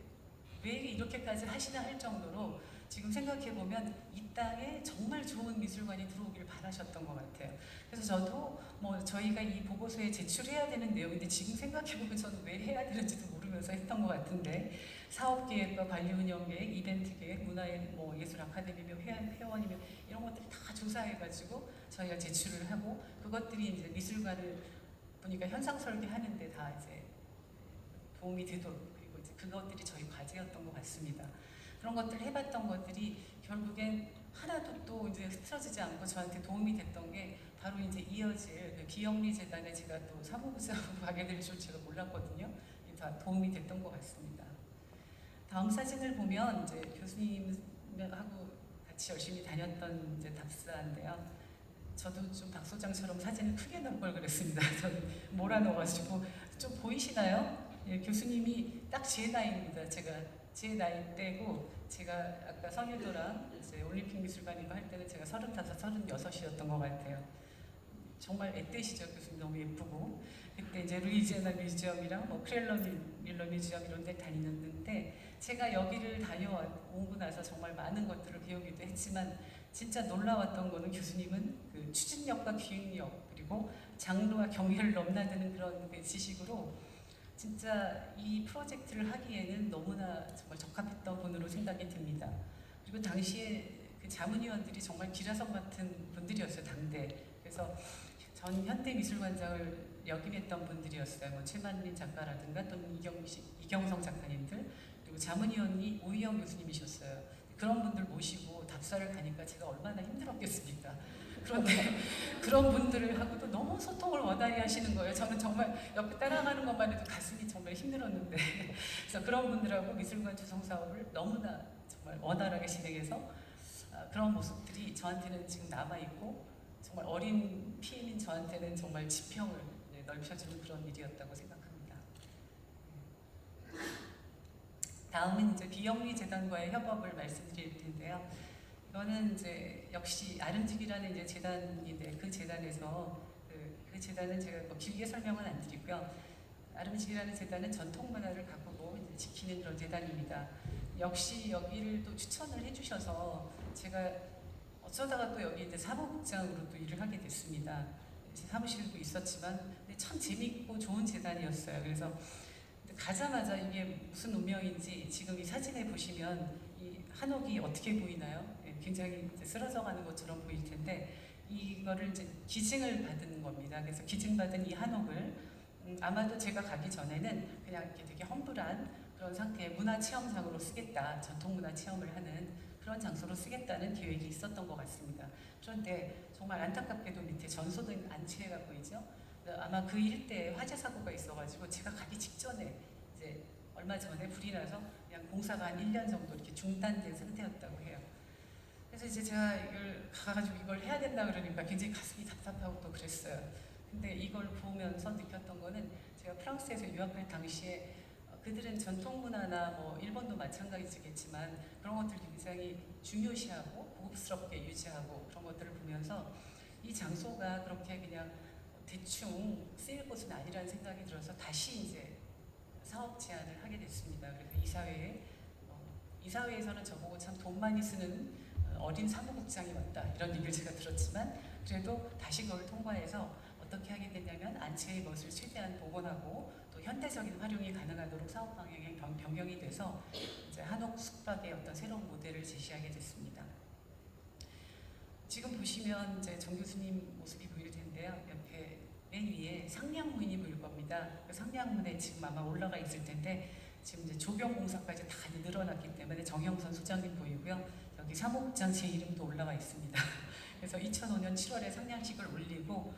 왜 이렇게까지 하시나 할 정도로 지금 생각해보면 이 땅에 정말 좋은 미술관이 들어오길 바라셨던 것 같아요. 그래서 저도 뭐 저희가 이 보고서에 제출해야 되는 내용인데 지금 생각해보면 저는 왜 해야 되는지도 모르면서 했던 것 같은데 사업계획과 관리운영계획, 이벤트계획, 문화예술 아카데미며 회원이며 이런 것들 다 조사해가지고 저희가 제출을 하고 그것들이 이제 미술관을 보니까 현상 설계하는데 다 이제 도움이 되도록 그리고 이제 그것들이 저희 과제였던 것 같습니다. 그런 것들을 해봤던 것들이 결국엔 하나도 또 이제 흐트러지지 않고 저한테 도움이 됐던 게 바로 이제 이어질 그 기영리 재단에 제가 또 사무부장으로 가게 될 줄 제가 몰랐거든요. 다 도움이 됐던 것 같습니다. 다음 사진을 보면 이제 교수님하고 같이 열심히 다녔던 이제 답사인데요. 저도 좀 박 소장처럼 사진을 크게 넣을 걸 그랬습니다. 저는 몰아넣어가지고 좀 보이시나요? 예, 교수님이 딱 제 나이입니다. 제 나이 때고 제가 아까 선유도랑 이제 올림픽 미술관 이거 할 때는 제가 35, 36이었던 것 같아요. 정말 앳되시죠. 교수님 너무 예쁘고 그때 이제 루이지애나 뮤지엄이랑 뭐 크렐러 밀러 뮤지엄 이런 데 다니는데 제가 여기를 다녀오고 나서 정말 많은 것들을 배우기도 했지만 진짜 놀라웠던 거는 교수님은 그 추진력과 기획력 그리고 장르와 경계를 넘나드는 그런 그 지식으로 진짜 이 프로젝트를 하기에는 너무나 정말 적합했던 분으로 생각이 듭니다. 그리고 당시에 그 자문위원들이 정말 기라성 같은 분들이었어요. 당대. 그래서 전 현대미술관장을 역임했던 분들이었어요. 뭐 최만민 작가라든가 또는 이경성 작가님들 그리고 자문위원이 오희영 교수님이셨어요. 그런 분들 모시고 답사를 가니까 제가 얼마나 힘들었겠습니까. 그런데 그런 분들을 하고도 너무 소통을 원활히 하시는 거예요. 저는 정말 옆에 따라가는 것만 해도 가슴이 정말 힘들었는데 그래서 그런 분들하고 미술관 조성 사업을 너무나 정말 원활하게 진행해서 그런 모습들이 저한테는 지금 남아있고 정말 어린 피임인 저한테는 정말 지평을 넓혀주는 그런 일이었다고 생각합니다. 다음은 이제 비영리 재단과의 협업을 말씀드릴 텐데요. 이거는 이제 역시 아름직이라는 이제 재단인데 그 재단에서 그 재단은 제가 뭐 길게 설명은 안 드리고요. 아름직이라는 재단은 전통 문화를 가꾸고 이제 지키는 그런 재단입니다. 역시 여기를 또 추천을 해주셔서 제가 어쩌다가 또 여기 이제 사무국장으로 또 일을 하게 됐습니다. 제 사무실도 있었지만 근데 참 재밌고 좋은 재단이었어요. 그래서 가자마자 이게 무슨 운명인지 지금 이 사진에 보시면 이 한옥이 어떻게 보이나요? 굉장히 이제 쓰러져가는 것처럼 보일 텐데 이거를 이제 기증을 받은 겁니다. 그래서 기증받은 이 한옥을 아마도 제가 가기 전에는 그냥 이렇게 되게 험불한 그런 상태의 문화체험장으로 쓰겠다, 전통문화 체험을 하는 그런 장소로 쓰겠다는 계획이 있었던 것 같습니다. 그런데 정말 안타깝게도 밑에 전소된 안채가 보이죠? 아마 그 일대에 화재 사고가 있어가지고 제가 가기 직전에 이제 얼마 전에 불이 나서 그냥 공사가 한 1년 정도 이렇게 중단된 상태였다고 해요. 그래서 이제 제가 이걸 가가지고 이걸 해야 된다 그러니까 굉장히 가슴이 답답하고 또 그랬어요. 근데 이걸 보면서 느꼈던 거는 제가 프랑스에서 유학할 당시에 그들은 전통 문화나 뭐 일본도 마찬가지겠지만 그런 것들을 굉장히 중요시하고 고급스럽게 유지하고 그런 것들을 보면서 이 장소가 그렇게 그냥 대충 쓰일 곳은 아니라는 생각이 들어서 다시 이제 사업 제안을 하게 됐습니다. 그래서 이사회에서는 저보고 참 돈 많이 쓰는 어린 사무국장이 왔다 이런 얘기를 제가 들었지만 그래도 다시 그걸 통과해서 어떻게 하게 됐냐면 안채의 멋을 최대한 복원하고 또 현대적인 활용이 가능하도록 사업 방향이 변경이 돼서 이제 한옥 숙박의 어떤 새로운 모델을 제시하게 됐습니다. 지금 보시면 이제 정 교수님 모습이 보일 텐데요. 옆에 맨 위에 상량문이 보일 겁니다. 그 상량문에 지금 아마 올라가 있을 텐데 지금 이제 조경 공사까지 다 늘어났기 때문에 정형선 소장님 보이고요. 여기 사무국장 제 이름도 올라가 있습니다. 그래서 2005년 7월에 상량식을 올리고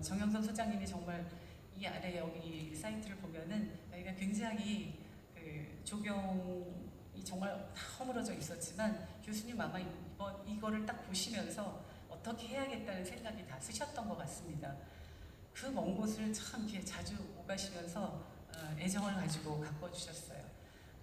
정형선 소장님이 정말 이 아래 여기 사이트를 보면은 여기가 굉장히 그 조경이 정말 다 허물어져 있었지만 교수님 아마 이거를 딱 보시면서 어떻게 해야겠다는 생각이 다 쓰셨던 것 같습니다. 그 먼 곳을 참 이렇게 자주 오가시면서 애정을 가지고 가꿔주셨어요.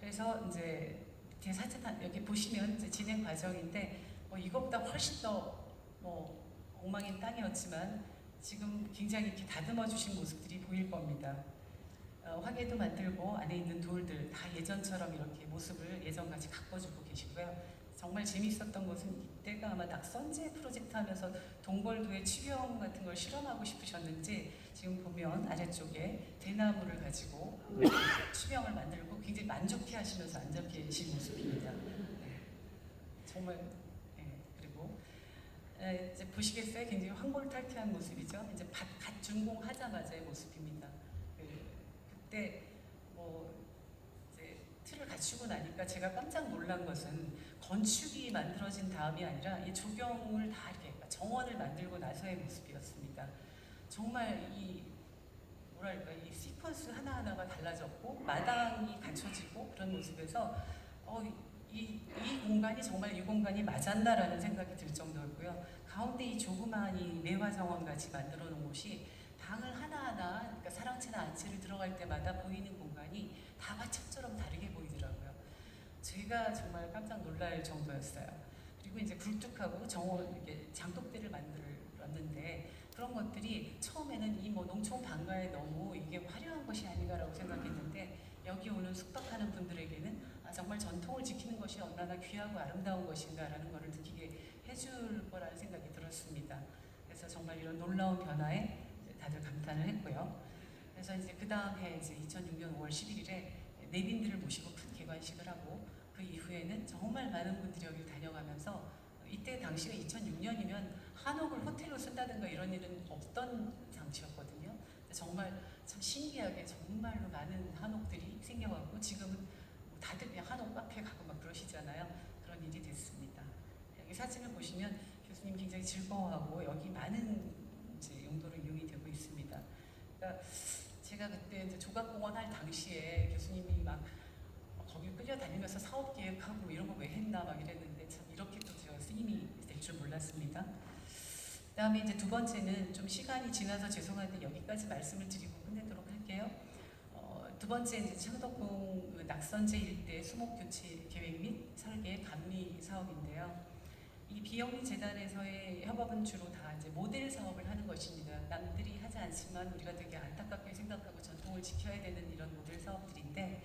그래서 이제 제 사진 여기 보시면 이제 진행 과정인데 이것보다 훨씬 더 뭐 엉망인 땅이었지만 지금 굉장히 이렇게 다듬어 주신 모습들이 보일 겁니다. 화개도 만들고 안에 있는 돌들 다 예전처럼 이렇게 모습을 예전같이 가꿔주고 계시고요. 정말 재미있었던 것은 이때가 아마 낙선제 프로젝트 하면서 동벌도의 취병 같은 걸 실험하고 싶으셨는지 지금 보면 아래쪽에 대나무를 가지고 취병을 만들고 굉장히 만족해 하시면서 앉아 계신 모습입니다. 네. 정말 그리고 이제 보시겠어요? 굉장히 황골탈퇴한 모습이죠. 이제 갓 준공하자마자의 모습입니다. 그때 뭐 이제 틀을 갖추고 나니까 제가 깜짝 놀란 것은 건축이 만들어진 다음이 아니라 이 조경을 다 이렇게 정원을 만들고 나서의 모습이었습니다. 정말 이 뭐랄까 이 시퀀스 하나하나가 달라졌고 마당이 갖춰지고 그런 모습에서 이 공간이 정말 이 공간이 맞았나라는 생각이 들 정도였고요. 가운데 이 조그마한 이 매화 정원 같이 만들어 놓은 곳이 방을 하나하나 그러니까 사랑채나 안채를 들어갈 때마다 보이는 공간이 다 화첩처럼 다르게 보이더라고요. 제가 정말 깜짝 놀랄 정도였어요. 그리고 이제 굴뚝하고 정원 이렇게 장독대를 만들었는데 그런 것들이 처음에는 이 뭐 농촌 방가에 너무 이게 화려한 것이 아닌가라고 생각했는데 여기 오는 숙박하는 분들에게는 정말 전통을 지키는 것이 얼마나 귀하고 아름다운 것인가라는 것을 느끼게 해줄 거라는 생각이 들었습니다. 그래서 정말 이런 놀라운 변화에 다들 감탄을 했고요. 그래서 이제 그 다음 해 이제 2006년 5월 11일에 내빈들을 모시고 큰 개관식을 하고 그 이후에는 정말 많은 분들이 여기를 다녀가면서 이때 당시가 2006년이면 한옥을 호텔로 쓴다든가 이런 일은 없던 장치였거든요. 정말 참 신기하게 정말로 많은 한옥들이 생겨가고 지금은 다들 그냥 한옥 카페 가고 막 그러시잖아요. 그런 일이 됐습니다. 여기 사진을 보시면 교수님 굉장히 즐거워하고 여기 많은 이제 용도로 이용이 되고 있습니다. 그러니까 제가 그때 이제 조각공원 할 당시에 교수님이 막 거기 끌려다니면서 사업 계획하고 이런 거 왜 했나 막 이랬는데 참 이렇게 또 제가 쓰임이 될 줄 몰랐습니다. 그다음에 이제 두 번째는 좀 시간이 지나서 죄송한데 여기까지 말씀을 드리고 끝내도록 할게요. 두 번째 이제 창덕궁 낙선제 일대 수목 교체 계획 및 설계 감리 사업인데요. 이 비영리 재단에서의 협업은 주로 다 이제 모델 사업을 하는 것입니다. 남들이 하지 않지만 우리가 되게 안타깝게 생각하고 전통을 지켜야 되는 이런 모델 사업들인데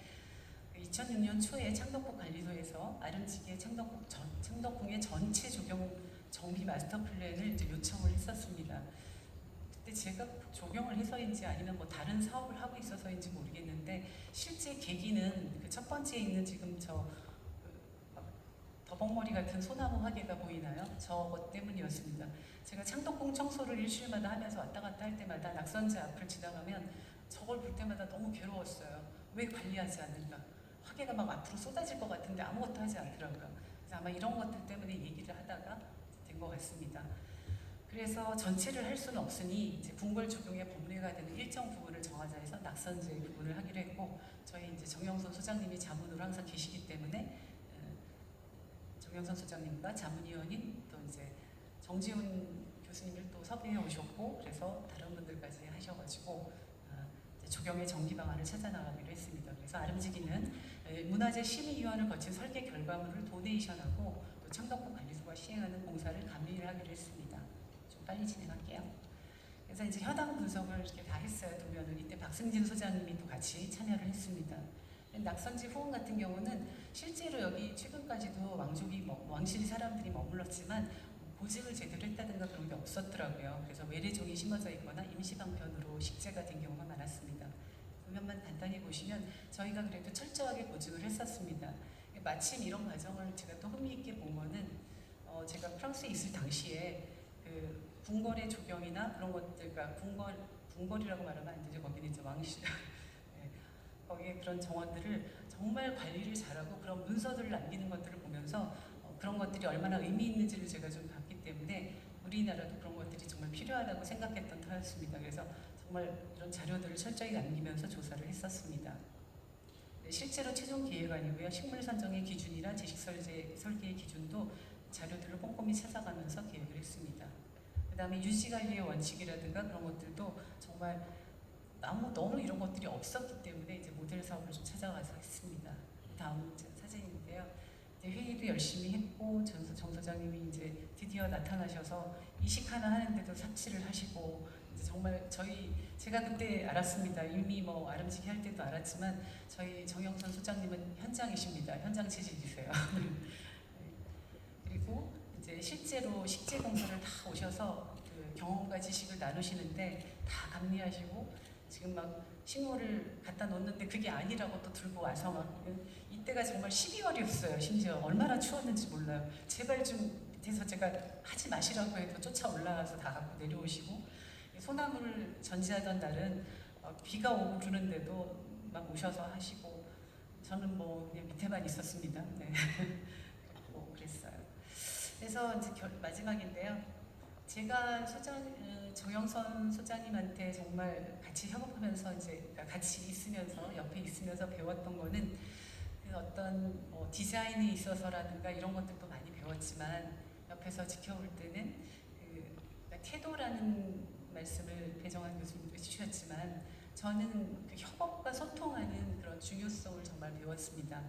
2006년 초에 창덕궁 관리소에서 아름지기의 창덕궁의 전체 조경 정비 마스터 플랜을 이제 요청을 했었습니다. 그때 제가 조경을 해서인지 아니면 뭐 다른 사업을 하고 있어서인지 모르겠는데 실제 계기는 그 첫 번째에 있는 지금 저 더벅머리 같은 소나무 화개가 보이나요? 저것 때문이었습니다. 제가 창덕궁 청소를 일주일마다 하면서 왔다 갔다 할 때마다 낙선제 앞을 지나가면 저걸 볼 때마다 너무 괴로웠어요. 왜 관리하지 않는가? 화개가 막 앞으로 쏟아질 것 같은데 아무것도 하지 않더라고요. 그래서 아마 이런 것들 때문에 얘기를 하다가 된 것 같습니다. 그래서 전체를 할 수는 없으니 이제 궁궐 조경의 법례가 되는 일정 부분을 정하자 해서 낙선제 부분을 하기로 했고 저희 이제 정영선 소장님이 자문으로 항상 계시기 때문에 정영선 소장님과 자문위원인 또 이제 정지훈 교수님을 또 섭외해 오셨고 그래서 다른 분들까지 하셔가지고 이제 조경의 정기 방안을 찾아 나가기로 했습니다. 그래서 아름지기는 문화재 심의위원을 거친 설계 결과물을 도네이션하고 또 창덕궁 관리소가 시행하는 공사를 감리를 하기로 했습니다. 좀 빨리 진행할게요. 그래서 이제 현황 분석을 이렇게 다 했어요. 도면은 이때 박승진 소장님이 또 같이 참여를 했습니다. 낙선지 후원 같은 경우는 실제로 여기 최근까지도 왕실 사람들이 머물렀지만 보증을 제대로 했다든가 그런 게 없었더라고요. 그래서 외래종이 심어져 있거나 임시방편으로 식재가 된 경우가 많았습니다. 도면만 간단히 보시면 저희가 그래도 철저하게 보증을 했었습니다. 마침 이런 과정을 제가 또 흥미있게 본 거는 제가 프랑스에 있을 당시에 그 궁궐의 조경이나 그런 것들, 그러니까 궁궐이라고 말하면 안 되죠. 거기는 이제 왕실. 거기에 그런 정원들을 정말 관리를 잘하고 그런 문서들을 남기는 것들을 보면서 그런 것들이 얼마나 의미 있는지를 제가 좀 봤기 때문에 우리나라도 그런 것들이 정말 필요하다고 생각했던 터였습니다. 그래서 정말 이런 자료들을 철저히 남기면서 조사를 했었습니다. 네, 실제로 최종 계획안이고요. 식물 선정의 기준이나 제식 설계의 기준도 자료들을 꼼꼼히 찾아가면서 계획을 했습니다. 그 다음에 유지관리의 원칙이라든가 그런 것들도 정말 너무 이런 것들이 없었기 때문에 이제 모델 사업을 좀 찾아가서 했습니다. 다음 사진인데요. 이제 회의도 열심히 했고 정 소장님이 이제 드디어 나타나셔서 이식 하나 하는데도 삽질을 하시고 이제 정말 제가 그때 알았습니다. 이미 뭐 아름지기 할 때도 알았지만 저희 정영선 소장님은 현장이십니다. 현장 체질이세요. 그리고 이제 실제로 식재 공소를 다 오셔서 그 경험과 지식을 나누시는데 다 감리하시고 지금 막 식물을 갖다 놓는데 그게 아니라고 또 들고 와서 막 이때가 정말 12월이었어요. 심지어 얼마나 추웠는지 몰라요. 제발 좀 밑에서 제가 하지 마시라고 해도 쫓아 올라와서 다 갖고 내려오시고 소나무를 전지하던 날은 비가 오고 그러는데도 막 오셔서 하시고 저는 뭐 그냥 밑에만 있었습니다. 네. 그리고 그랬어요. 그래서 이제 마지막인데요. 제가 정영선 소장님한테 정말 같이 협업하면서 이제 같이 있으면서 옆에 있으면서 배웠던 거는 그 어떤 뭐 디자인에 있어서라든가 이런 것들도 많이 배웠지만 옆에서 지켜볼 때는 그 태도라는 말씀을 배정환 교수님도 해주셨지만 저는 그 협업과 소통하는 그런 중요성을 정말 배웠습니다.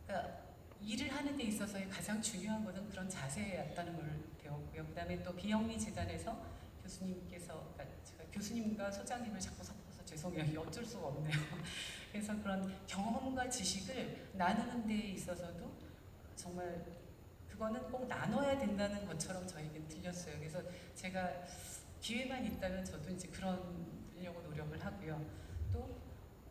그러니까 일을 하는 데 있어서의 가장 중요한 것은 그런 자세였다는 걸 배웠고요. 그 다음에 또 비영리 재단에서 교수님께서, 그러니까 제가 교수님과 소장님을 자꾸 섞어서 죄송해요. 어쩔 수가 없네요. 그래서 그런 경험과 지식을 나누는 데 있어서도 정말 그거는 꼭 나눠야 된다는 것처럼 저에게 들렸어요. 그래서 제가 기회만 있다면 저도 이제 그러려고 노력을 하고요. 또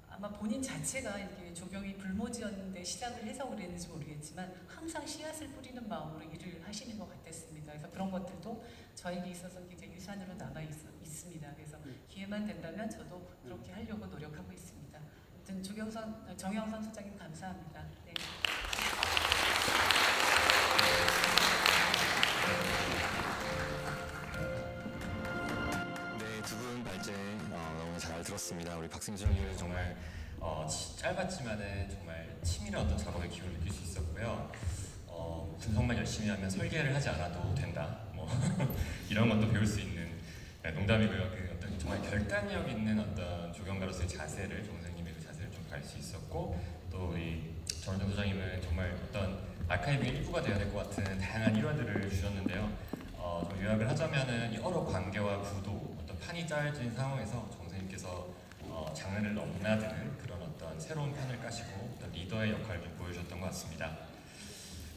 아마 본인 자체가 이렇게 조경이 불모지였는데 시작을 해서 그랬는지 모르겠지만 항상 씨앗을 뿌리는 마음으로 일을 하시는 것 같았습니다. 그래서 그런 것들도 저에게 있어서 굉장히 유산으로 남아 있습니다. 그래서 기회만 된다면 저도 그렇게 하려고 노력하고 있습니다. 아무튼 정영선 소장님 감사합니다. 네. 네, 두 분 발제 너무 잘 들었습니다. 우리 박승준 소장님은 정말 짧았지만은 정말 치밀한 어떤 작업의 기운을 느낄 수 있었고요. 분석만 열심히 하면 설계를 하지 않아도 된다. 뭐 이런 것도 배울 수 있는 농담이고요. 그 어떤 정말 결단력 있는 어떤 조경가로서의 자세를 정 선생님의 그 자세를 좀 알 수 있었고 또 우리 정은정 소장님은 정말 어떤 아카이브의 일부가 되어야 될 것 같은 다양한 일화들을 주셨는데요. 좀 요약을 하자면은 여러 관계와 구도, 어떤 판이 짜여진 상황에서 정 선생님께서 장르를 넘나드는 그런 어떤 새로운 판을 까시고 어떤 리더의 역할을 좀 보여주셨던 것 같습니다.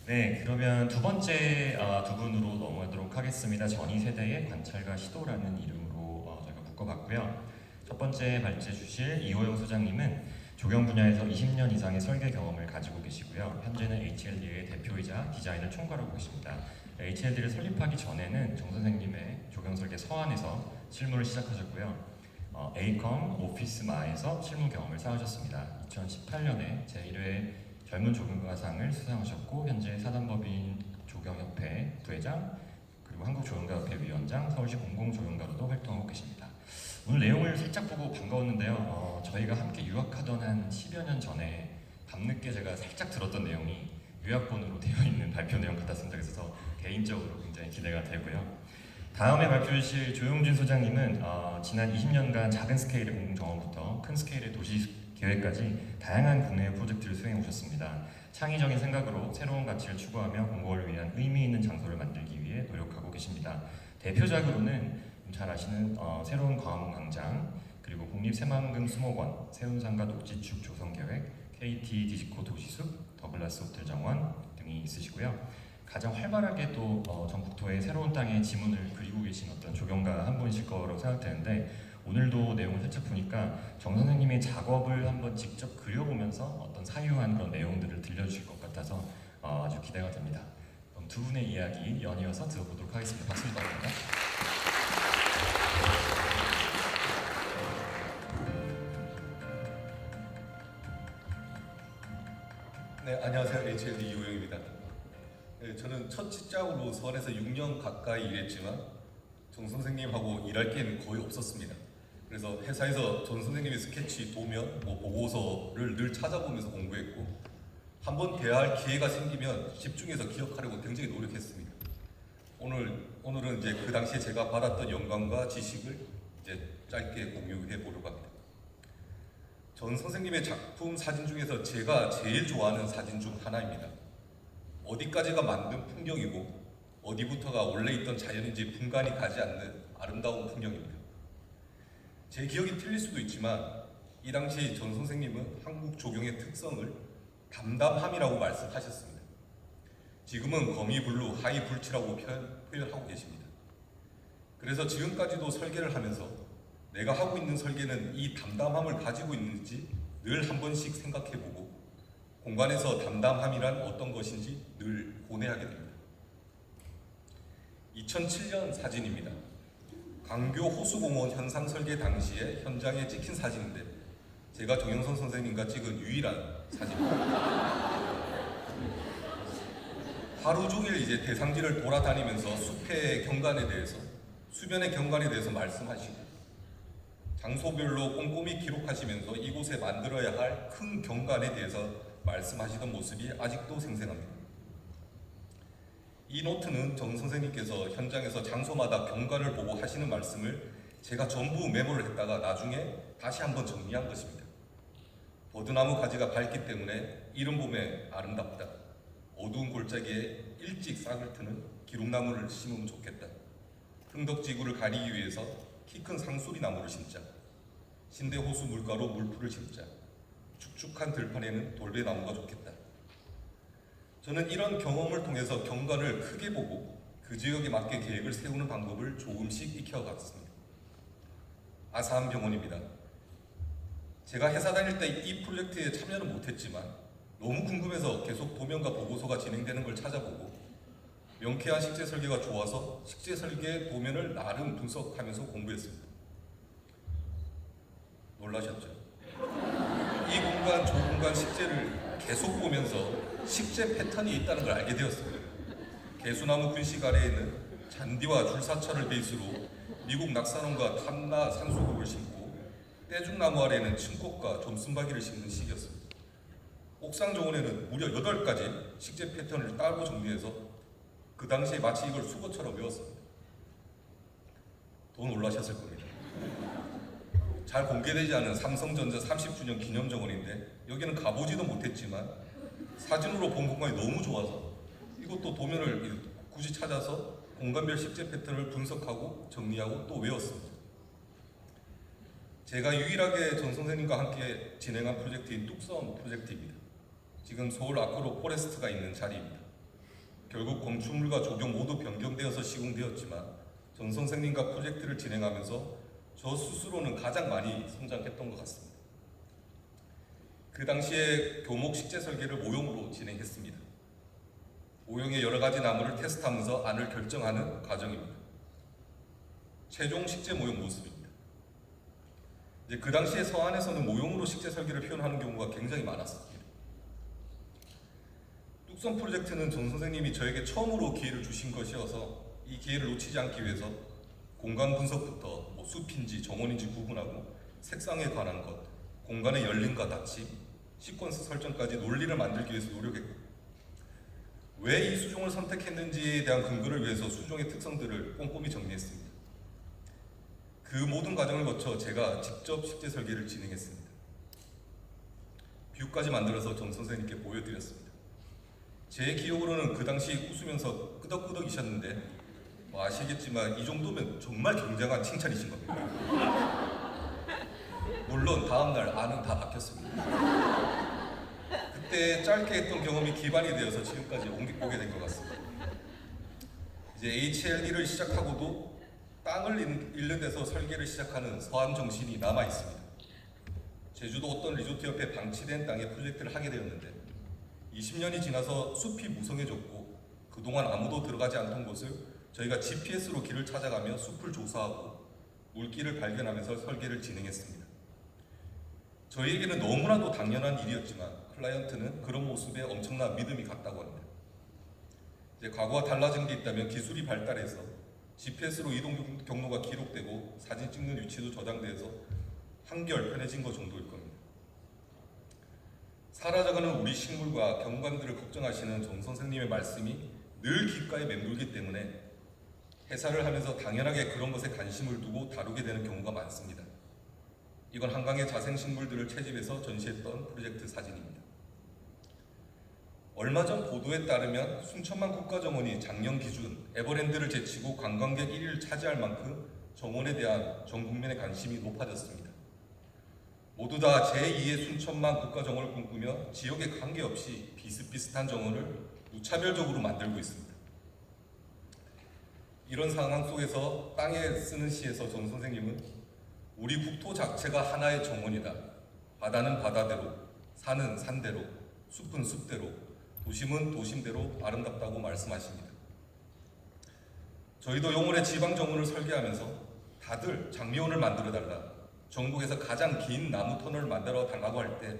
네, 그러면 두 번째 두 분으로 넘어가도록 하겠습니다. 전이 세대의 관찰과 시도라는 이름으로 저희가 묶어봤고요. 첫 번째 발제 주실 이호영 소장님은 조경 분야에서 20년 이상의 설계 경험을 가지고 계시고요. 현재는 HLD의 대표이자 디자인을 총괄하고 계십니다. HLD를 설립하기 전에는 정 선생님의 조경 설계 서한에서 실무를 시작하셨고요. 에이컴 오피스마에서 실무 경험을 쌓으셨습니다. 2018년에 제1회 젊은 조경가상을 수상하셨고 현재 사단법인 조경협회 부회장 그리고 한국조경가협회 위원장, 서울시 공공조경가로도 활동하고 계십니다. 오늘 내용을 살짝 보고 반가웠는데요. 저희가 함께 유학하던 한 10여 년 전에 밤늦게 제가 살짝 들었던 내용이 요약본으로 되어 있는 발표 내용 같았습니다. 그래서 개인적으로 굉장히 기대가 되고요. 다음에 발표 주실 조용준 소장님은 지난 20년간 작은 스케일의 공공 정원부터 큰 스케일의 도시 계획까지 다양한 국내 프로젝트를 수행해 오셨습니다. 창의적인 생각으로 새로운 가치를 추구하며 공공을 위한 의미 있는 장소를 만들기 위해 노력하고 계십니다. 대표작으로는 잘 아시는 새로운 광화문 광장, 그리고 국립새만금 수목원, 세운상가 녹지축 조성계획, KT 디스코 도시숲, 더글라스 호텔 정원 등이 있으시고요. 가장 활발하게 또 전국토의 새로운 땅의 지문을 그리고 계신 어떤 조경가 한 분이실 거라고 생각되는데 오늘도 내용을 살짝 보니까 정 선생님의 작업을 한번 직접 그려보면서 어떤 사유한 그런 내용들을 들려주실 것 같아서 아주 기대가 됩니다. 그럼 두 분의 이야기 연이어서 들어보도록 하겠습니다. 박수 부탁드립니다. 네, 안녕하세요. HLD 이호영입니다. 네, 저는 첫 직장으로 서울에서 6년 가까이 일했지만 정 선생님하고 일할 기회는 거의 없었습니다. 그래서 회사에서 정 선생님의 스케치, 도면, 보고서를 늘 찾아보면서 공부했고 한번 대화할 기회가 생기면 집중해서 기억하려고 굉장히 노력했습니다. 오늘은 이제 그 당시에 제가 받았던 영감과 지식을 이제 짧게 공유해 보려고 합니다. 전 선생님의 작품 사진 중에서 제가 제일 좋아하는 사진 중 하나입니다. 어디까지가 만든 풍경이고 어디부터가 원래 있던 자연인지 분간이 가지 않는 아름다운 풍경입니다. 제 기억이 틀릴 수도 있지만 이 당시 전 선생님은 한국 조경의 특성을 담담함이라고 말씀하셨습니다. 지금은 거미블루, 하이불치라고 표현하고 계십니다. 그래서 지금까지도 설계를 하면서 내가 하고 있는 설계는 이 담담함을 가지고 있는지 늘 한 번씩 생각해보고 공간에서 담담함이란 어떤 것인지 늘 고뇌하게 됩니다. 2007년 사진입니다. 강교 호수공원 현상 설계 당시에 현장에 찍힌 사진인데 제가 정영선 선생님과 찍은 유일한 사진입니다. 하루 종일 이제 대상지를 돌아다니면서 숲의 경관에 대해서, 수변의 경관에 대해서 말씀하시고 장소별로 꼼꼼히 기록하시면서 이곳에 만들어야 할 큰 경관에 대해서 말씀하시던 모습이 아직도 생생합니다. 이 노트는 정 선생님께서 현장에서 장소마다 경관을 보고 하시는 말씀을 제가 전부 메모를 했다가 나중에 다시 한번 정리한 것입니다. 버드나무 가지가 밝기 때문에 이른 봄에 아름답다. 어두운 골짜기에 일찍 싹을 트는 기lum나무를 심으면 좋겠다. 흥덕지구를 가리기 위해서 키 큰 상수리 나무를 심자. 신대호수 물가로 물풀을 심자. 축축한 들판에는 돌배나무가 좋겠다. 저는 이런 경험을 통해서 경관을 크게 보고 그 지역에 맞게 계획을 세우는 방법을 조금씩 익혀갔습니다. 아산병원입니다. 제가 회사 다닐 때 이 프로젝트에 참여는 못했지만 너무 궁금해서 계속 도면과 보고서가 진행되는 걸 찾아보고 명쾌한 식재 설계가 좋아서 식재 설계 도면을 나름 분석하면서 공부했습니다. 놀라셨죠? 이 공간, 저 공간 식재를 계속 보면서 식재 패턴이 있다는 걸 알게 되었습니다. 개수나무 군식 아래에는 잔디와 줄사철을 베이스로 미국 낙산원과 탐나 산수국을 심고 떼죽나무 아래에는 층꽃과 점순박이를 심는 시기였습니다. 옥상 정원에는 무려 8가지 식재 패턴을 따로 정리해서 그 당시에 마치 이걸 수거처럼 외웠습니다. 더 놀라셨을 겁니다. 잘 공개되지 않은 삼성전자 30주년 기념정원인데 여기는 가보지도 못했지만 사진으로 본 공간이 너무 좋아서 이것도 도면을 굳이 찾아서 공간별 식재 패턴을 분석하고 정리하고 또 외웠습니다. 제가 유일하게 전 선생님과 함께 진행한 프로젝트인 뚝섬 프로젝트입니다. 지금 서울 아크로 포레스트가 있는 자리입니다. 결국 건축물과 조경 모두 변경되어서 시공되었지만 전 선생님과 프로젝트를 진행하면서 저 스스로는 가장 많이 성장했던 것 같습니다. 그 당시에 교목 식재 설계를 모형으로 진행했습니다. 모형의 여러 가지 나무를 테스트하면서 안을 결정하는 과정입니다. 최종 식재 모형 모습입니다. 이제 그 당시에 서안에서는 모형으로 식재 설계를 표현하는 경우가 굉장히 많았습니다. 뚝섬 프로젝트는 전 선생님이 저에게 처음으로 기회를 주신 것이어서 이 기회를 놓치지 않기 위해서 공간 분석부터 숲인지 정원인지 구분하고 색상에 관한 것, 공간의 열림과 닫힘, 시퀀스 설정까지 논리를 만들기 위해서 노력했고 왜 이 수종을 선택했는지에 대한 근거를 위해서 수종의 특성들을 꼼꼼히 정리했습니다. 그 모든 과정을 거쳐 제가 직접 식재 설계를 진행했습니다. 뷰까지 만들어서 정 선생님께 보여드렸습니다. 제 기억으로는 그 당시 웃으면서 끄덕끄덕이셨는데 아시겠지만 이 정도면 정말 굉장한 칭찬이신 겁니다. 물론 다음날 안은 다 바뀌었습니다. 그때 짧게 했던 경험이 기반이 되어서 지금까지 오게 된 것 같습니다. 이제 HLD를 시작하고도 땅을 잃는 데서 설계를 시작하는 서안 정신이 남아 있습니다. 제주도 어떤 리조트 옆에 방치된 땅에 프로젝트를 하게 되었는데 20년이 지나서 숲이 무성해졌고 그동안 아무도 들어가지 않던 곳을 저희가 GPS로 길을 찾아가며 숲을 조사하고 물길을 발견하면서 설계를 진행했습니다. 저희에게는 너무나도 당연한 일이었지만 클라이언트는 그런 모습에 엄청난 믿음이 갔다고 합니다. 이제 과거와 달라진 게 있다면 기술이 발달해서 GPS로 이동 경로가 기록되고 사진 찍는 위치도 저장돼서 한결 편해진 것 정도일 겁니다. 사라져가는 우리 식물과 경관들을 걱정하시는 정 선생님의 말씀이 늘 귓가에 맴돌기 때문에 해설을 하면서 당연하게 그런 것에 관심을 두고 다루게 되는 경우가 많습니다. 이건 한강의 자생식물들을 채집해서 전시했던 프로젝트 사진입니다. 얼마 전 보도에 따르면 순천만 국가정원이 작년 기준 에버랜드를 제치고 관광객 1위를 차지할 만큼 정원에 대한 전 국민의 관심이 높아졌습니다. 모두 다 제2의 순천만 국가정원을 꿈꾸며 지역에 관계없이 비슷비슷한 정원을 무차별적으로 만들고 있습니다. 이런 상황 속에서 땅에 쓰는 시에서 전 선생님은 우리 국토 자체가 하나의 정원이다. 바다는 바다대로, 산은 산대로, 숲은 숲대로, 도심은 도심대로 아름답다고 말씀하십니다. 저희도 용월의 지방정원을 설계하면서 다들 장미원을 만들어달라, 전국에서 가장 긴 나무 터널을 만들어 달라고 할 때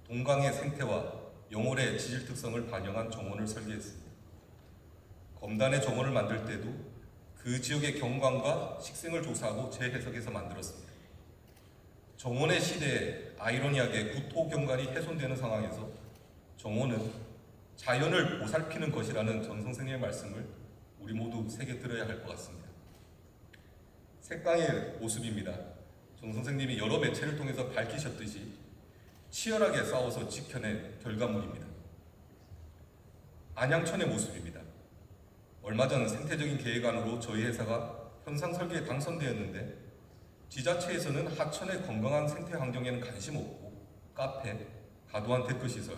동강의 생태와 영월의 지질 특성을 반영한 정원을 설계했습니다. 검단의 정원을 만들 때도 그 지역의 경관과 식생을 조사하고 재해석해서 만들었습니다. 정원의 시대에 아이러니하게 구토 경관이 훼손되는 상황에서 정원은 자연을 보살피는 것이라는 전 선생님의 말씀을 우리 모두 새겨 들어야 할 것 같습니다. 색강의 모습입니다. 정 선생님이 여러 매체를 통해서 밝히셨듯이 치열하게 싸워서 지켜낸 결과물입니다. 안양천의 모습입니다. 얼마 전 생태적인 계획안으로 저희 회사가 현상 설계에 당선되었는데 지자체에서는 하천의 건강한 생태 환경에는 관심 없고 카페, 과도한 데크시설,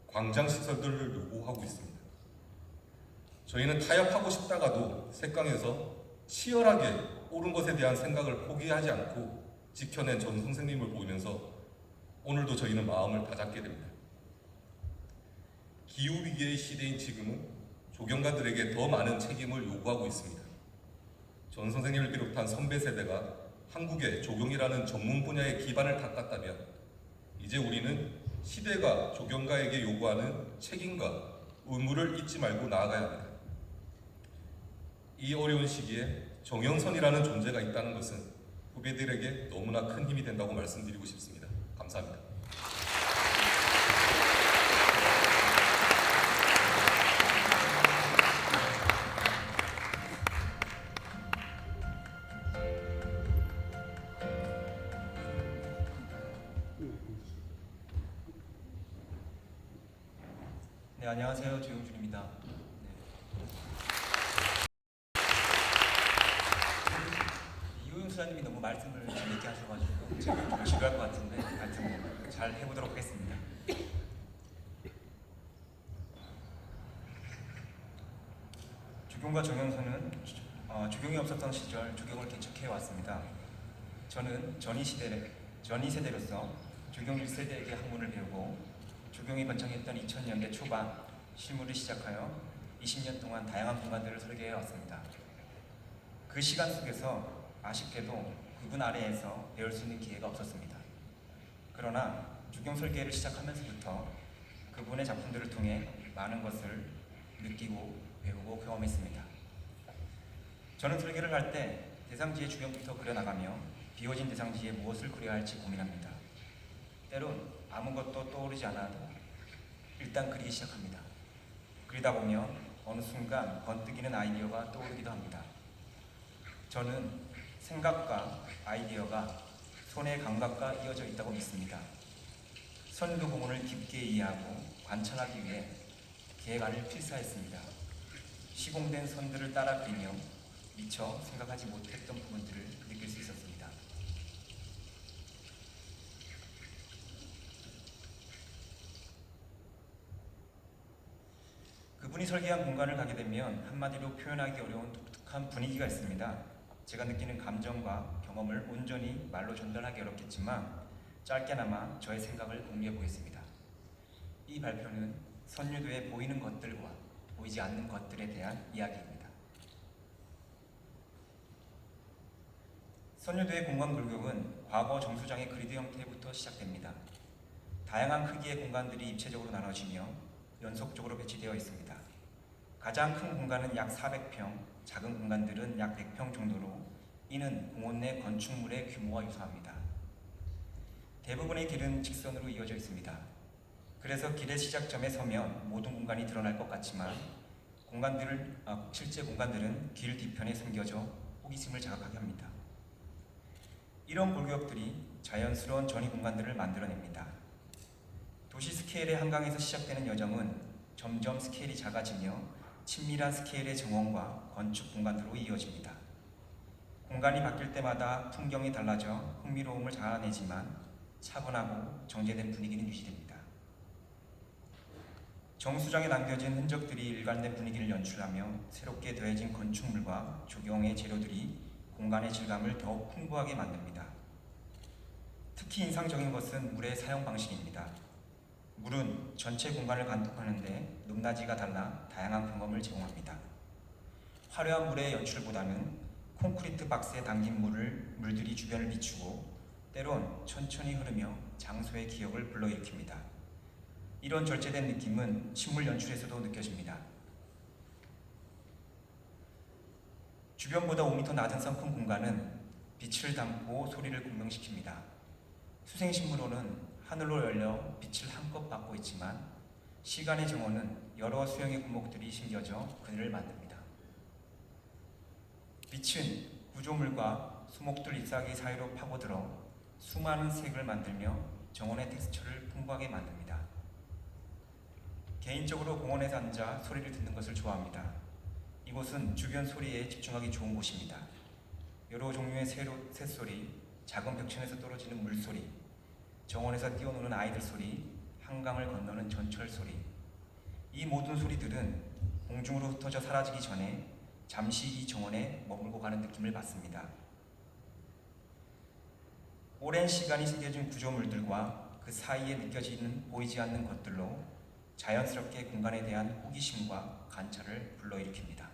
광장시설들을 요구하고 있습니다. 저희는 타협하고 싶다가도 색강에서 치열하게 옳은 것에 대한 생각을 포기하지 않고 지켜낸 전 선생님을 보면서 오늘도 저희는 마음을 다잡게 됩니다. 기후위기의 시대인 지금은 조경가들에게 더 많은 책임을 요구하고 있습니다. 전 선생님을 비롯한 선배 세대가 한국의 조경이라는 전문 분야의 기반을 닦았다면 이제 우리는 시대가 조경가에게 요구하는 책임과 의무를 잊지 말고 나아가야 합니다. 이 어려운 시기에 정영선이라는 존재가 있다는 것은 후배들에게 너무나 큰 힘이 된다고 말씀드리고 싶습니다. 감사합니다. 네, 안녕하세요. 조용준입니다. 이호영 수사님이 너무 말씀을 재밌게 하셔가지고 제가 좀 지루할 것 같은데 하여튼 잘 해보도록 하겠습니다. 조경과 정영선은 조경이 없었던 시절 조경을 개척해 왔습니다. 저는 전이 세대로서 조경 1세대에게 학문을 배우고 조경이 번창했던 2000년대 초반 실무를 시작하여 20년 동안 다양한 공간들을 설계해 왔습니다. 그 시간 속에서 아쉽게도 그분 아래에서 배울 수 있는 기회가 없었습니다. 그러나 조경 설계를 시작하면서부터 그분의 작품들을 통해 많은 것을 느끼고 배우고 경험했습니다. 저는 설계를 할 때 대상지의 주변부터 그려나가며 비워진 대상지에 무엇을 그려야 할지 고민합니다. 때론 아무것도 떠오르지 않아도 일단 그리기 시작합니다. 그리다 보면 어느 순간 번뜩이는 아이디어가 떠오르기도 합니다. 저는 생각과 아이디어가 손의 감각과 이어져 있다고 믿습니다. 선두 공원을 깊게 이해하고 관찰하기 위해 계획안을 필사했습니다. 시공된 선들을 따라 그리며 미처 생각하지 못했던 부분들을 느낄 수 있었습니다. 그분이 설계한 공간을 가게 되면 한마디로 표현하기 어려운 독특한 분위기가 있습니다. 제가 느끼는 감정과 경험을 온전히 말로 전달하기 어렵겠지만 짧게나마 저의 생각을 공유해 보겠습니다. 이 발표는 선유도에 보이는 것들과 보이지 않는 것들에 대한 이야기입니다. 선유도의 공간 골격은 과거 정수장의 그리드 형태부터 시작됩니다. 다양한 크기의 공간들이 입체적으로 나눠지며 연속적으로 배치되어 있습니다. 가장 큰 공간은 약 400평, 작은 공간들은 약 100평 정도로 이는 공원 내 건축물의 규모와 유사합니다. 대부분의 길은 직선으로 이어져 있습니다. 그래서 길의 시작점에 서면 모든 공간이 드러날 것 같지만 실제 공간들은 길 뒤편에 숨겨져 호기심을 자극하게 합니다. 이런 골격들이 자연스러운 전이 공간들을 만들어냅니다. 도시 스케일의 한강에서 시작되는 여정은 점점 스케일이 작아지며 친밀한 스케일의 정원과 건축 공간으로 이어집니다. 공간이 바뀔 때마다 풍경이 달라져 흥미로움을 자아내지만 차분하고 정제된 분위기는 유지됩니다. 정수장에 남겨진 흔적들이 일관된 분위기를 연출하며 새롭게 더해진 건축물과 조경의 재료들이 공간의 질감을 더욱 풍부하게 만듭니다. 특히 인상적인 것은 물의 사용 방식입니다. 물은 전체 공간을 감독하는데 높낮이가 달라 다양한 경험을 제공합니다. 화려한 물의 연출보다는 콘크리트 박스에 담긴 물들이 주변을 비추고 때론 천천히 흐르며 장소의 기억을 불러일으킵니다. 이런 절제된 느낌은 식물 연출에서도 느껴집니다. 주변보다 5m 낮은 성큼 공간은 빛을 담고 소리를 공명시킵니다. 수생식물로는 하늘로 열려 빛을 한껏 받고 있지만 시간의 정원은 여러 수영의 구목들이 심겨져 그늘을 만듭니다. 빛은 구조물과 수목들 잎사귀 사이로 파고들어 수많은 색을 만들며 정원의 텍스처를 풍부하게 만듭니다. 개인적으로 공원에서 앉아 소리를 듣는 것을 좋아합니다. 이곳은 주변 소리에 집중하기 좋은 곳입니다. 여러 종류의 새소리, 작은 벽천에서 떨어지는 물소리, 정원에서 뛰어노는 아이들 소리, 한강을 건너는 전철 소리. 이 모든 소리들은 공중으로 흩어져 사라지기 전에 잠시 이 정원에 머물고 가는 느낌을 받습니다. 오랜 시간이 새겨진 구조물들과 그 사이에 느껴지는 보이지 않는 것들로 자연스럽게 공간에 대한 호기심과 관찰을 불러일으킵니다.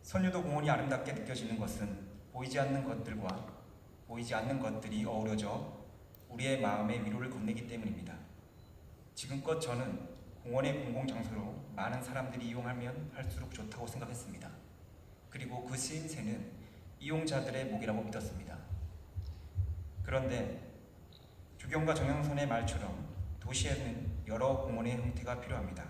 선유도 공원이 아름답게 느껴지는 것은 보이지 않는 것들과 보이지 않는 것들이 어우러져 우리의 마음의 위로를 건네기 때문입니다. 지금껏 저는 공원의 공공장소로 많은 사람들이 이용하면 할수록 좋다고 생각했습니다. 그리고 그 쓰임새는 이용자들의 목이라고 믿었습니다. 그런데 조경과 정영선의 말처럼 도시에는 여러 공원의 형태가 필요합니다.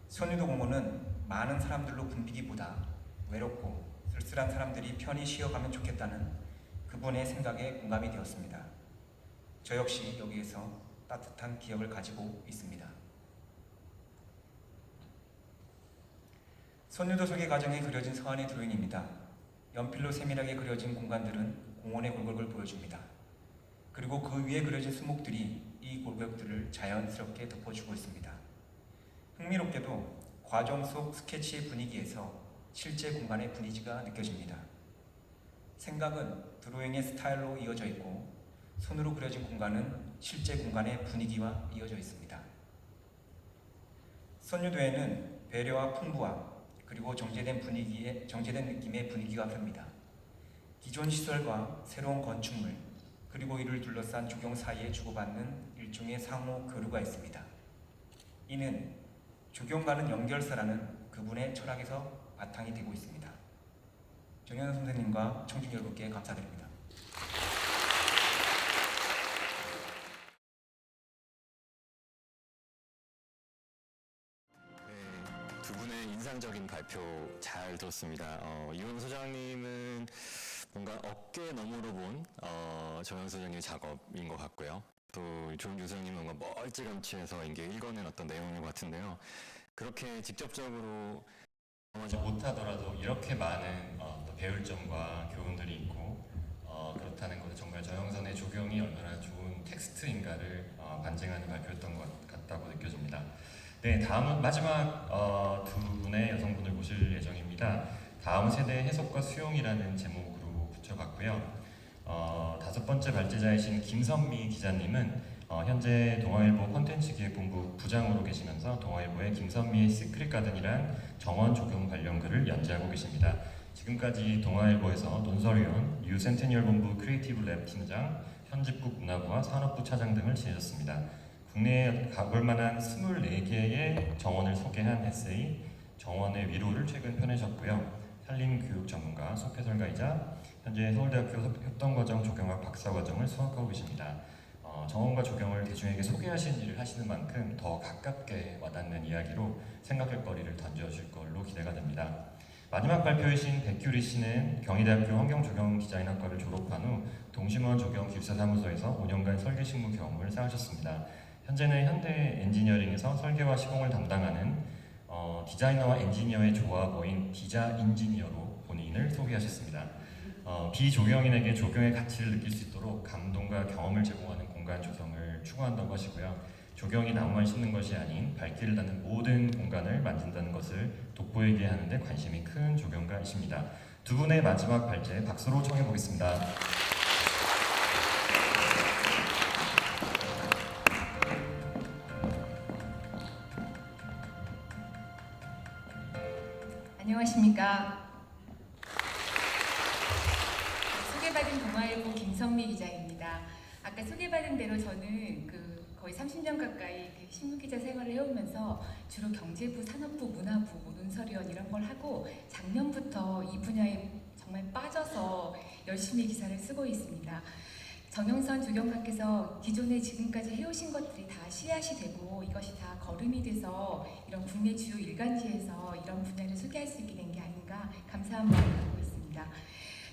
선유도 공원은 많은 사람들로 붐비기보다 외롭고 쓸쓸한 사람들이 편히 쉬어가면 좋겠다는 그분의 생각에 공감이 되었습니다. 저 역시 여기에서 따뜻한 기억을 가지고 있습니다. 선유도 설계 과정에 그려진 서안의 드로잉입니다. 연필로 세밀하게 그려진 공간들은 공원의 골격을 보여줍니다. 그리고 그 위에 그려진 수목들이 이 골격들을 자연스럽게 덮어주고 있습니다. 흥미롭게도 과정 속 스케치의 분위기에서 실제 공간의 분위기가 느껴집니다. 생각은 드로잉의 스타일로 이어져 있고 손으로 그려진 공간은 실제 공간의 분위기와 이어져 있습니다. 선유도에는 배려와 풍부함 그리고 정제된 느낌의 분위기가 흐릅니다. 기존 시설과 새로운 건축물 그리고 이를 둘러싼 조경 사이에 주고받는 일종의 상호 교류가 있습니다. 이는 조경과는 연결사라는 그분의 철학에서 바탕이 되고 있습니다. 정현 선생님과 청중 여러분께 감사드립니다. 네, 두 분의 인상적인 발표 잘 들었습니다. 이용 소장님은 뭔가 어깨 너머로 본 정현 소장님의 작업인 것 같고요. 또 조은규 소장님은 뭔가 멀찌감치 해서 이게 읽어낸 어떤 내용인 것 같은데요. 그렇게 직접적으로 못하더라도 이렇게 많은 또 배울 점과 교훈들이 있고 그렇다는 것은 정말 저영선의 조경이 얼마나 좋은 텍스트인가를 반증하는 발표였던 것 같다고 느껴집니다. 네, 다음은 마지막 두 분의 여성분을 모실 예정입니다. 다음 세대 해석과 수용이라는 제목으로 붙여봤고요. 다섯 번째 발제자이신 김선미 기자님은 현재 동아일보 콘텐츠기획본부 부장으로 계시면서 동아일보의 김선미의 시크릿 가든이란 정원 조경 관련 글을 연재하고 계십니다. 지금까지 동아일보에서 논설위원, 뉴센테니얼 본부 크리에이티브 랩 팀장, 편집국 문화부와 산업부 차장 등을 지내셨습니다. 국내에 가볼 만한 24개의 정원을 소개한 에세이 정원의 위로를 최근 펴내셨고요. 산림교육 전문가, 숲해설가이자 현재 서울대학교 협동과정 조경학 박사과정을 수학하고 계십니다. 정원과 조경을 대중에게 소개하시는 일을 하시는 만큼 더 가깝게 와닿는 이야기로 생각할 거리를 던져주실 걸로 기대가 됩니다. 마지막 발표이신 백규리 씨는 경희대학교 환경조경디자인학과를 졸업한 후 동심원 조경기술사무소에서 5년간 설계식무 경험을 쌓으셨습니다. 현재는 현대 엔지니어링에서 설계와 시공을 담당하는 디자이너와 엔지니어의 조합어인 디자 인지니어로 본인을 소개하셨습니다. 비조경인에게 조경의 가치를 느낄 수 있도록 감동과 경험을 제공하는 공간 조성을 추구한다고 하시고요. 조경이 나무만 심는 것이 아닌 발길을 닿는 모든 공간을 만든다는 것을 돋보이게 하는데 관심이 큰 조경가이십니다. 두 분의 마지막 발제 박수로 청해 보겠습니다. 안녕하십니까. 소개받은 동아일보 김성미 기자입니다. 아까 소개받은 대로 저는 거의 30년 가까이 신문기자 생활을 해오면서 주로 경제부, 산업부, 문화부, 논설위원 이런 걸 하고 작년부터 이 분야에 정말 빠져서 열심히 기사를 쓰고 있습니다. 정영선 조경관께서 기존에 지금까지 해오신 것들이 다 씨앗이 되고 이것이 다 걸음이 돼서 이런 국내 주요 일간지에서 이런 분야를 소개할 수 있게 된 게 아닌가 감사한 마음을 갖고 있습니다.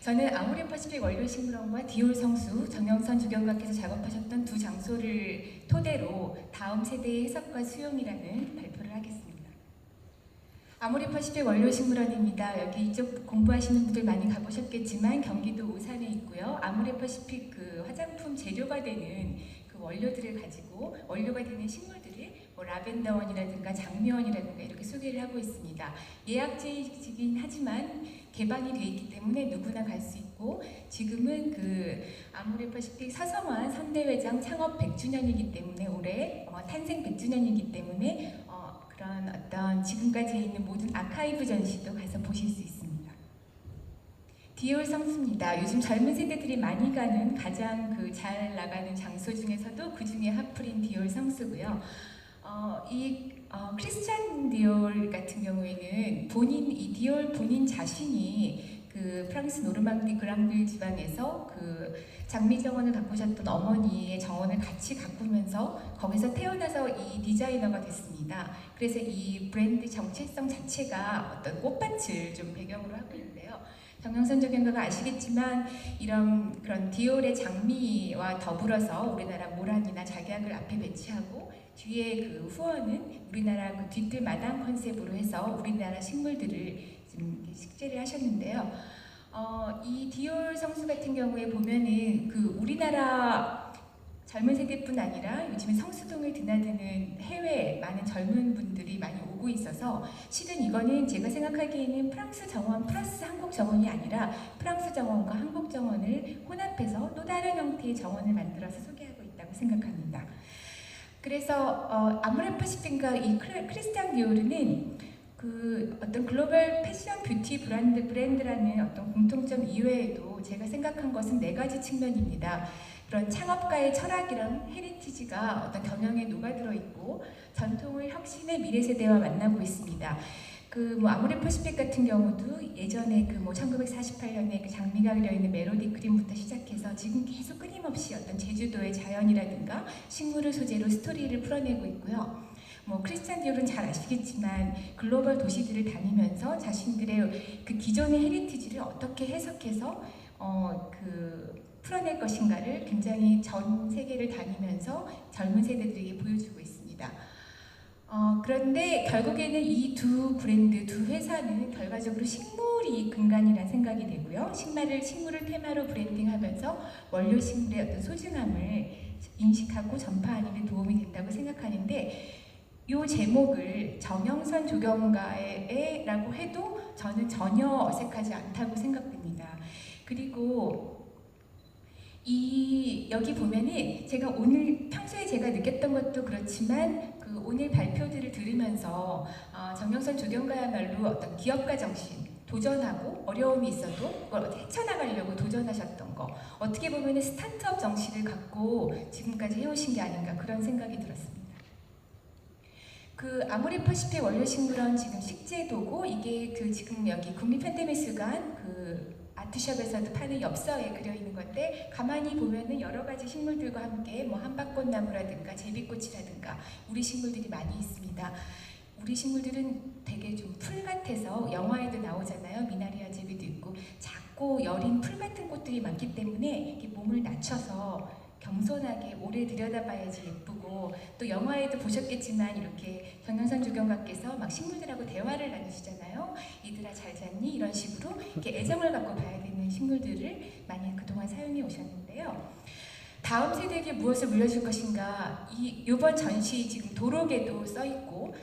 저는 아모레퍼시픽 원료식물원과 디올 성수, 정영선 조경관께서 작업하셨던 두 장소를 토대로 다음 세대의 해석과 수용이라는 발표를 하겠습니다. 아모레퍼시픽 원료식물원입니다. 여기 이쪽 공부하시는 분들 많이 가보셨겠지만 경기도 오산에 있고요. 아모레퍼시픽 화장품 재료가 되는 원료들을 가지고 원료가 되는 식물들을 라벤더원이라든가 장미원이라든가 이렇게 소개를 하고 있습니다. 예약제이긴 하지만 개방이 돼 있기 때문에 누구나 갈 수 있고 지금은 아모레퍼시픽 서성환 선대회장 창업 100주년이기 때문에 올해 탄생 100주년이기 때문에 그런 어떤 지금까지 있는 모든 아카이브 전시도 가서 보실 수 있습니다. 디올 성수입니다. 요즘 젊은 세대들이 많이 가는 가장 잘 나가는 장소 중에서도 그 중에 핫플인 디올 성수고요. 크리스찬 디올 같은 경우에는 이 디올 본인 자신이 프랑스 노르망디 그랑빌 지방에서 장미 정원을 가꾸셨던 어머니의 정원을 같이 가꾸면서 거기서 태어나서 이 디자이너가 됐습니다. 그래서 이 브랜드 정체성 자체가 어떤 꽃밭을 좀 배경으로 하고 있는데요. 정영선 조경가가 아시겠지만 그런 디올의 장미와 더불어서 우리나라 모란이나 작약을 앞에 배치하고 뒤에 후원은 우리나라 뒤뜰 마당 컨셉으로 해서 우리나라 식물들을 좀 식재를 하셨는데요. 이 디올 성수 같은 경우에 보면은 우리나라 젊은 세대뿐 아니라 요즘에 성수동을 드나드는 해외 많은 젊은 분들이 많이 오고 있어서 실은 이거는 제가 생각하기에는 프랑스 정원 플러스 한국 정원이 아니라 프랑스 정원과 한국 정원을 혼합해서 또 다른 형태의 정원을 만들어서 소개하고 있다고 생각합니다. 그래서 아모레퍼시픽과 이 크리스티앙 디오르는 어떤 글로벌 패션 뷰티 브랜드라는 어떤 공통점 이외에도 제가 생각한 것은 4가지 측면입니다. 그런 창업가의 철학이랑 헤리티지가 어떤 경영에 녹아들어 있고 전통을 혁신의 미래 세대와 만나고 있습니다. 아모레퍼시픽 같은 경우도 예전에 1948년에 장미가 그려있는 멜로디 그림부터 시작해서 지금 계속 끊임없이 어떤 제주도의 자연이라든가 식물을 소재로 스토리를 풀어내고 있고요. 크리스찬 디올은 잘 아시겠지만 글로벌 도시들을 다니면서 자신들의 기존의 헤리티지를 어떻게 해석해서 풀어낼 것인가를 굉장히 전 세계를 다니면서 젊은 세대들에게 보여주고 있습니다. 그런데 결국에는 이 두 브랜드, 두 회사는 결과적으로 식물이 근간이라는 생각이 되고요. 식물을 테마로 브랜딩하면서 원료 식물의 어떤 소중함을 인식하고 전파하는 데 도움이 된다고 생각하는데 이 제목을 정영선 조경가라고 해도 저는 전혀 어색하지 않다고 생각됩니다. 그리고 여기 보면은 제가 오늘 평소에 제가 느꼈던 것도 그렇지만 오늘 발표들을 들으면서 정영선 조경가야말로 어떤 기업가 정신, 도전하고 어려움이 있어도 그걸 헤쳐나가려고 도전하셨던 거 어떻게 보면은 스타트업 정신을 갖고 지금까지 해오신 게 아닌가 그런 생각이 들었습니다. 아모레퍼시픽 원료식물원 지금 식재도고 이게 지금 여기 국립현대미술관 아트숍에서도 파는 엽서에 그려 있는 건데 가만히 보면은 여러 가지 식물들과 함께 한박꽃나무라든가 제비꽃이라든가 우리 식물들이 많이 있습니다. 우리 식물들은 되게 좀 풀 같아서 영화에도 나오잖아요. 미나리아 제비도 있고 작고 여린 풀 같은 꽃들이 많기 때문에 이렇게 몸을 낮춰서 겸손하게 오래 들여다봐야지 예쁘고, 또 영화에도 보셨겠지만 이렇게 정영선 조경관께서 막 식물들하고 대화를 나누시잖아요. 이들아 잘 잤니? 이런 식으로 이렇게 애정을 갖고 봐야 되는 식물들을 많이 그동안 사용해 오셨는데요. 다음 세대에게 무엇을 물려줄 것인가, 이번 전시 지금 도록에도 써 있고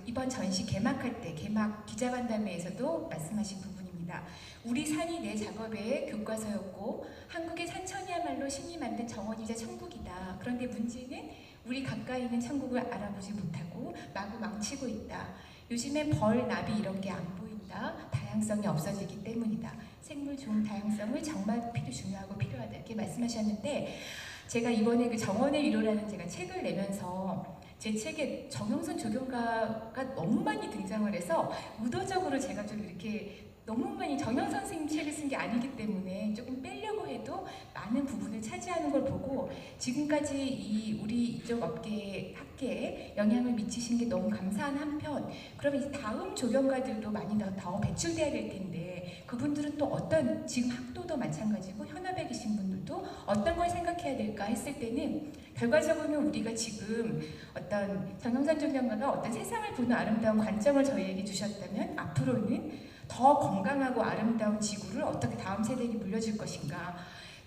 이번 전시 개막할 때 개막 기자간담회에서도 말씀하신 부분입니다. 우리 산이 내 작업의 교과서였고 한국의 산천이야말로 신이 만든 정원이자 천국이다. 그런데 문제는 우리 가까이 있는 천국을 알아보지 못하고 마구 망치고 있다. 요즘엔 벌, 나비 이런 게 안 보인다. 다양성이 없어지기 때문이다. 생물 종 다양성을 정말 중요하고 필요하다. 이렇게 말씀하셨는데, 제가 이번에 그 정원의 위로라는 제가 책을 내면서 제 책에 정영선 조경가가 너무 많이 등장을 해서 의도적으로 제가 좀 이렇게 너무 많이 정영선 선생님 책을 쓴 게 아니기 때문에 조금 빼려고 해도 많은 부분을 차지하는 걸 보고 지금까지 우리 이쪽 업계에 학계에 영향을 미치신 게 너무 감사한 한편, 그러면 이제 다음 조경가들도 많이 더 배출돼야 될 텐데 그분들은 또 어떤, 지금 학도도 마찬가지고 현업에 계신 분들도 어떤 걸 생각해야 될까 했을 때는 결과적으로는 우리가 지금 어떤 정영선 조경가가 어떤 세상을 보는 아름다운 관점을 저희에게 주셨다면 앞으로는 더 건강하고 아름다운 지구를 어떻게 다음 세대에게 물려줄 것인가.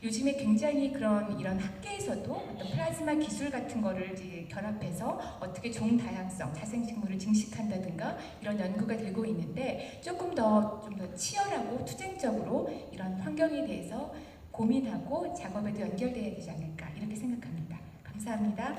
요즘에 굉장히 이런 학계에서도 어떤 플라즈마 기술 같은 거를 이제 결합해서 어떻게 종 다양성, 자생식물을 증식한다든가 이런 연구가 되고 있는데 좀 더 치열하고 투쟁적으로 이런 환경에 대해서 고민하고 작업에도 연결돼야 되지 않을까 이렇게 생각합니다. 감사합니다.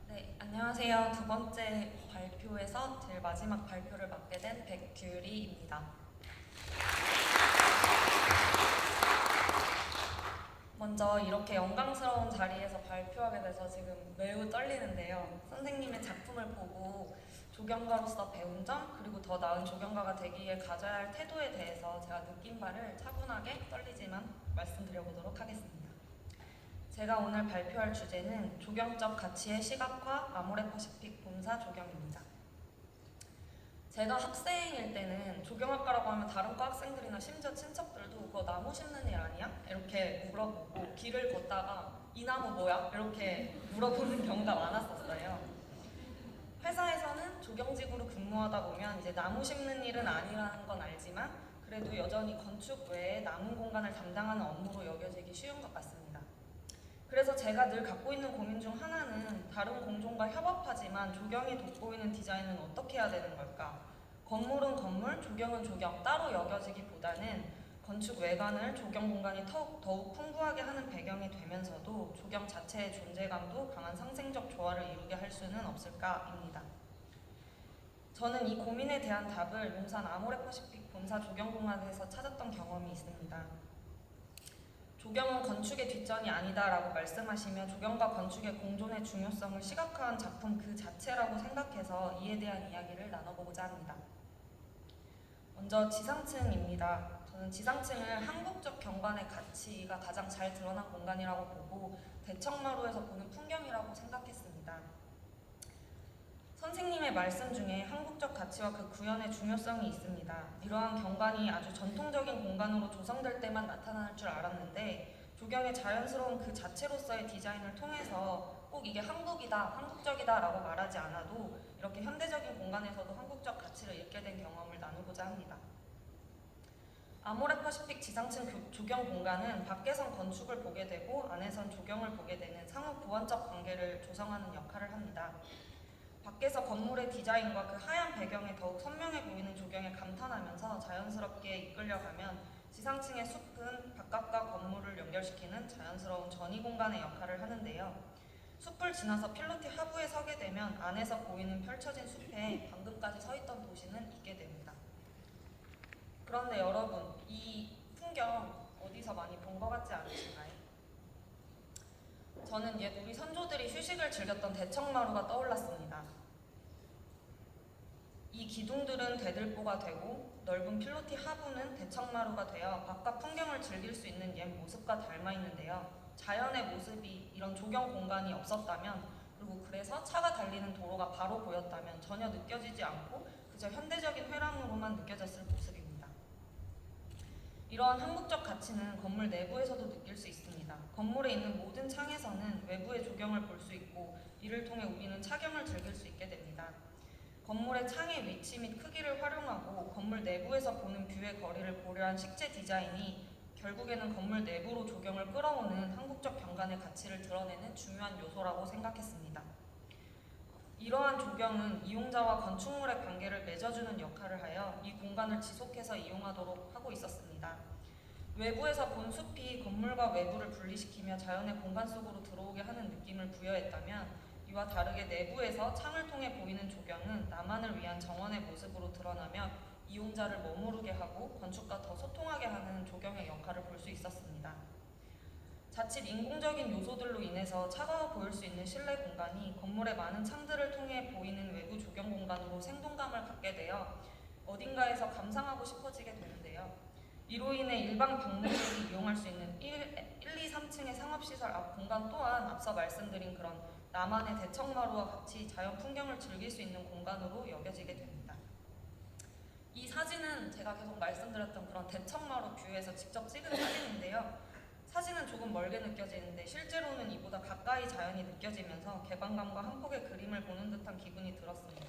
네, 안녕하세요. 두 번째 발표에서 제일 마지막 발표를 맡게 된 백규리입니다. 먼저 이렇게 영광스러운 자리에서 발표하게 돼서 지금 매우 떨리는데요. 선생님의 작품을 보고 조경가로서 배운 점, 그리고 더 나은 조경가가 되기 위해 가져야 할 태도에 대해서 제가 느낀 바를 차분하게 떨리지만 말씀드려보도록 하겠습니다. 제가 오늘 발표할 주제는 조경적 가치의 시각화 아모레퍼시픽 본사 조경입니다. 제가 학생일 때는 조경학과라고 하면 다른 과 학생들이나 심지어 친척들도 그거 나무 심는 일 아니야? 이렇게 물어보고 길을 걷다가 이 나무 뭐야? 이렇게 물어보는 경우가 많았었어요. 회사에서는 조경직으로 근무하다 보면 이제 나무 심는 일은 아니라는 건 알지만 그래도 여전히 건축 외에 남은 공간을 담당하는 업무로 여겨지기 쉬운 것 같습니다. 그래서 제가 늘 갖고 있는 고민 중 하나는 다른 공종과 협업하지만 조경이 돋보이는 디자인은 어떻게 해야 되는 걸까? 건물은 건물, 조경은 조경 따로 여겨지기보다는 건축 외관을 조경 공간이 더욱 풍부하게 하는 배경이 되면서도 조경 자체의 존재감도 강한 상생적 조화를 이루게 할 수는 없을까입니다. 저는 이 고민에 대한 답을 용산 아모레퍼시픽 본사 조경공학에서 찾았던 경험이 있습니다. 조경은 건축의 뒷전이 아니다라고 말씀하시며 조경과 건축의 공존의 중요성을 시각화한 작품 그 자체라고 생각해서 이에 대한 이야기를 나눠보고자 합니다. 먼저 지상층입니다. 저는 지상층을 한국적 경관의 가치가 가장 잘 드러난 공간이라고 보고 대청마루에서 보는 풍경이라고 생각했습니다. 선생님의 말씀 중에 한국적 가치와 그 구현의 중요성이 있습니다. 이러한 경관이 아주 전통적인 공간으로 조성될 때만 나타날 줄 알았는데 조경의 자연스러운 그 자체로서의 디자인을 통해서 꼭 이게 한국이다, 한국적이다 라고 말하지 않아도 이렇게 현대적인 공간에서도 한국적 가치를 잃게 된 경험을 나누고자 합니다. 아모레퍼시픽 지상층 조경 공간은 밖에선 건축을 보게 되고 안에선 조경을 보게 되는 상호 보완적 관계를 조성하는 역할을 합니다. 밖에서 건물의 디자인과 그 하얀 배경에 더욱 선명해 보이는 조경에 감탄하면서 자연스럽게 이끌려가면 지상층의 숲은 바깥과 건물을 연결시키는 자연스러운 전이 공간의 역할을 하는데요. 숲을 지나서 필로티 하부에 서게 되면 안에서 보이는 펼쳐진 숲에 방금까지 서 있던 도시는 있게 됩니다. 그런데 여러분, 이 풍경 어디서 많이 본 것 같지 않으신가요? 저는 옛 우리 선조들이 휴식을 즐겼던 대청마루가 떠올랐습니다. 이 기둥들은 대들보가 되고 넓은 필로티 하부는 대청마루가 되어 바깥 풍경을 즐길 수 있는 옛 모습과 닮아 있는데요. 자연의 모습이 이런 조경 공간이 없었다면, 그리고 그래서 차가 달리는 도로가 바로 보였다면 전혀 느껴지지 않고 그저 현대적인 회랑으로만 느껴졌을 모습입니다. 이러한 한국적 가치는 건물 내부에서도 느낄 수 있습니다. 건물에 있는 모든 창에서는 외부의 조경을 볼 수 있고 이를 통해 우리는 차경을 즐길 수 있게 됩니다. 건물의 창의 위치 및 크기를 활용하고 건물 내부에서 보는 뷰의 거리를 고려한 식재 디자인이 결국에는 건물 내부로 조경을 끌어오는 한국적 경관의 가치를 드러내는 중요한 요소라고 생각했습니다. 이러한 조경은 이용자와 건축물의 관계를 맺어주는 역할을 하여 이 공간을 지속해서 이용하도록 하고 있었습니다. 외부에서 본 숲이 건물과 외부를 분리시키며 자연의 공간 속으로 들어오게 하는 느낌을 부여했다면, 이와 다르게 내부에서 창을 통해 보이는 조경은 나만을 위한 정원의 모습으로 드러나며 이용자를 머무르게 하고 건축과 더 소통하게 하는 조경의 역할을 볼 수 있었습니다. 자칫 인공적인 요소들로 인해서 차가워 보일 수 있는 실내 공간이 건물의 많은 창들을 통해 보이는 외부 조경 공간으로 생동감을 갖게 되어 어딘가에서 감상하고 싶어지게 되는데요. 이로 인해 일반 방문객이 이용할 수 있는 1, 2, 3층의 상업시설 앞 공간 또한 앞서 말씀드린 그런 나만의 대청마루와 같이 자연 풍경을 즐길 수 있는 공간으로 여겨지게 됩니다. 이 사진은 제가 계속 말씀드렸던 그런 대청마루 뷰에서 직접 찍은 사진인데요. 사진은 조금 멀게 느껴지는데 실제로는 이보다 가까이 자연이 느껴지면서 개방감과 한 폭의 그림을 보는 듯한 기분이 들었습니다.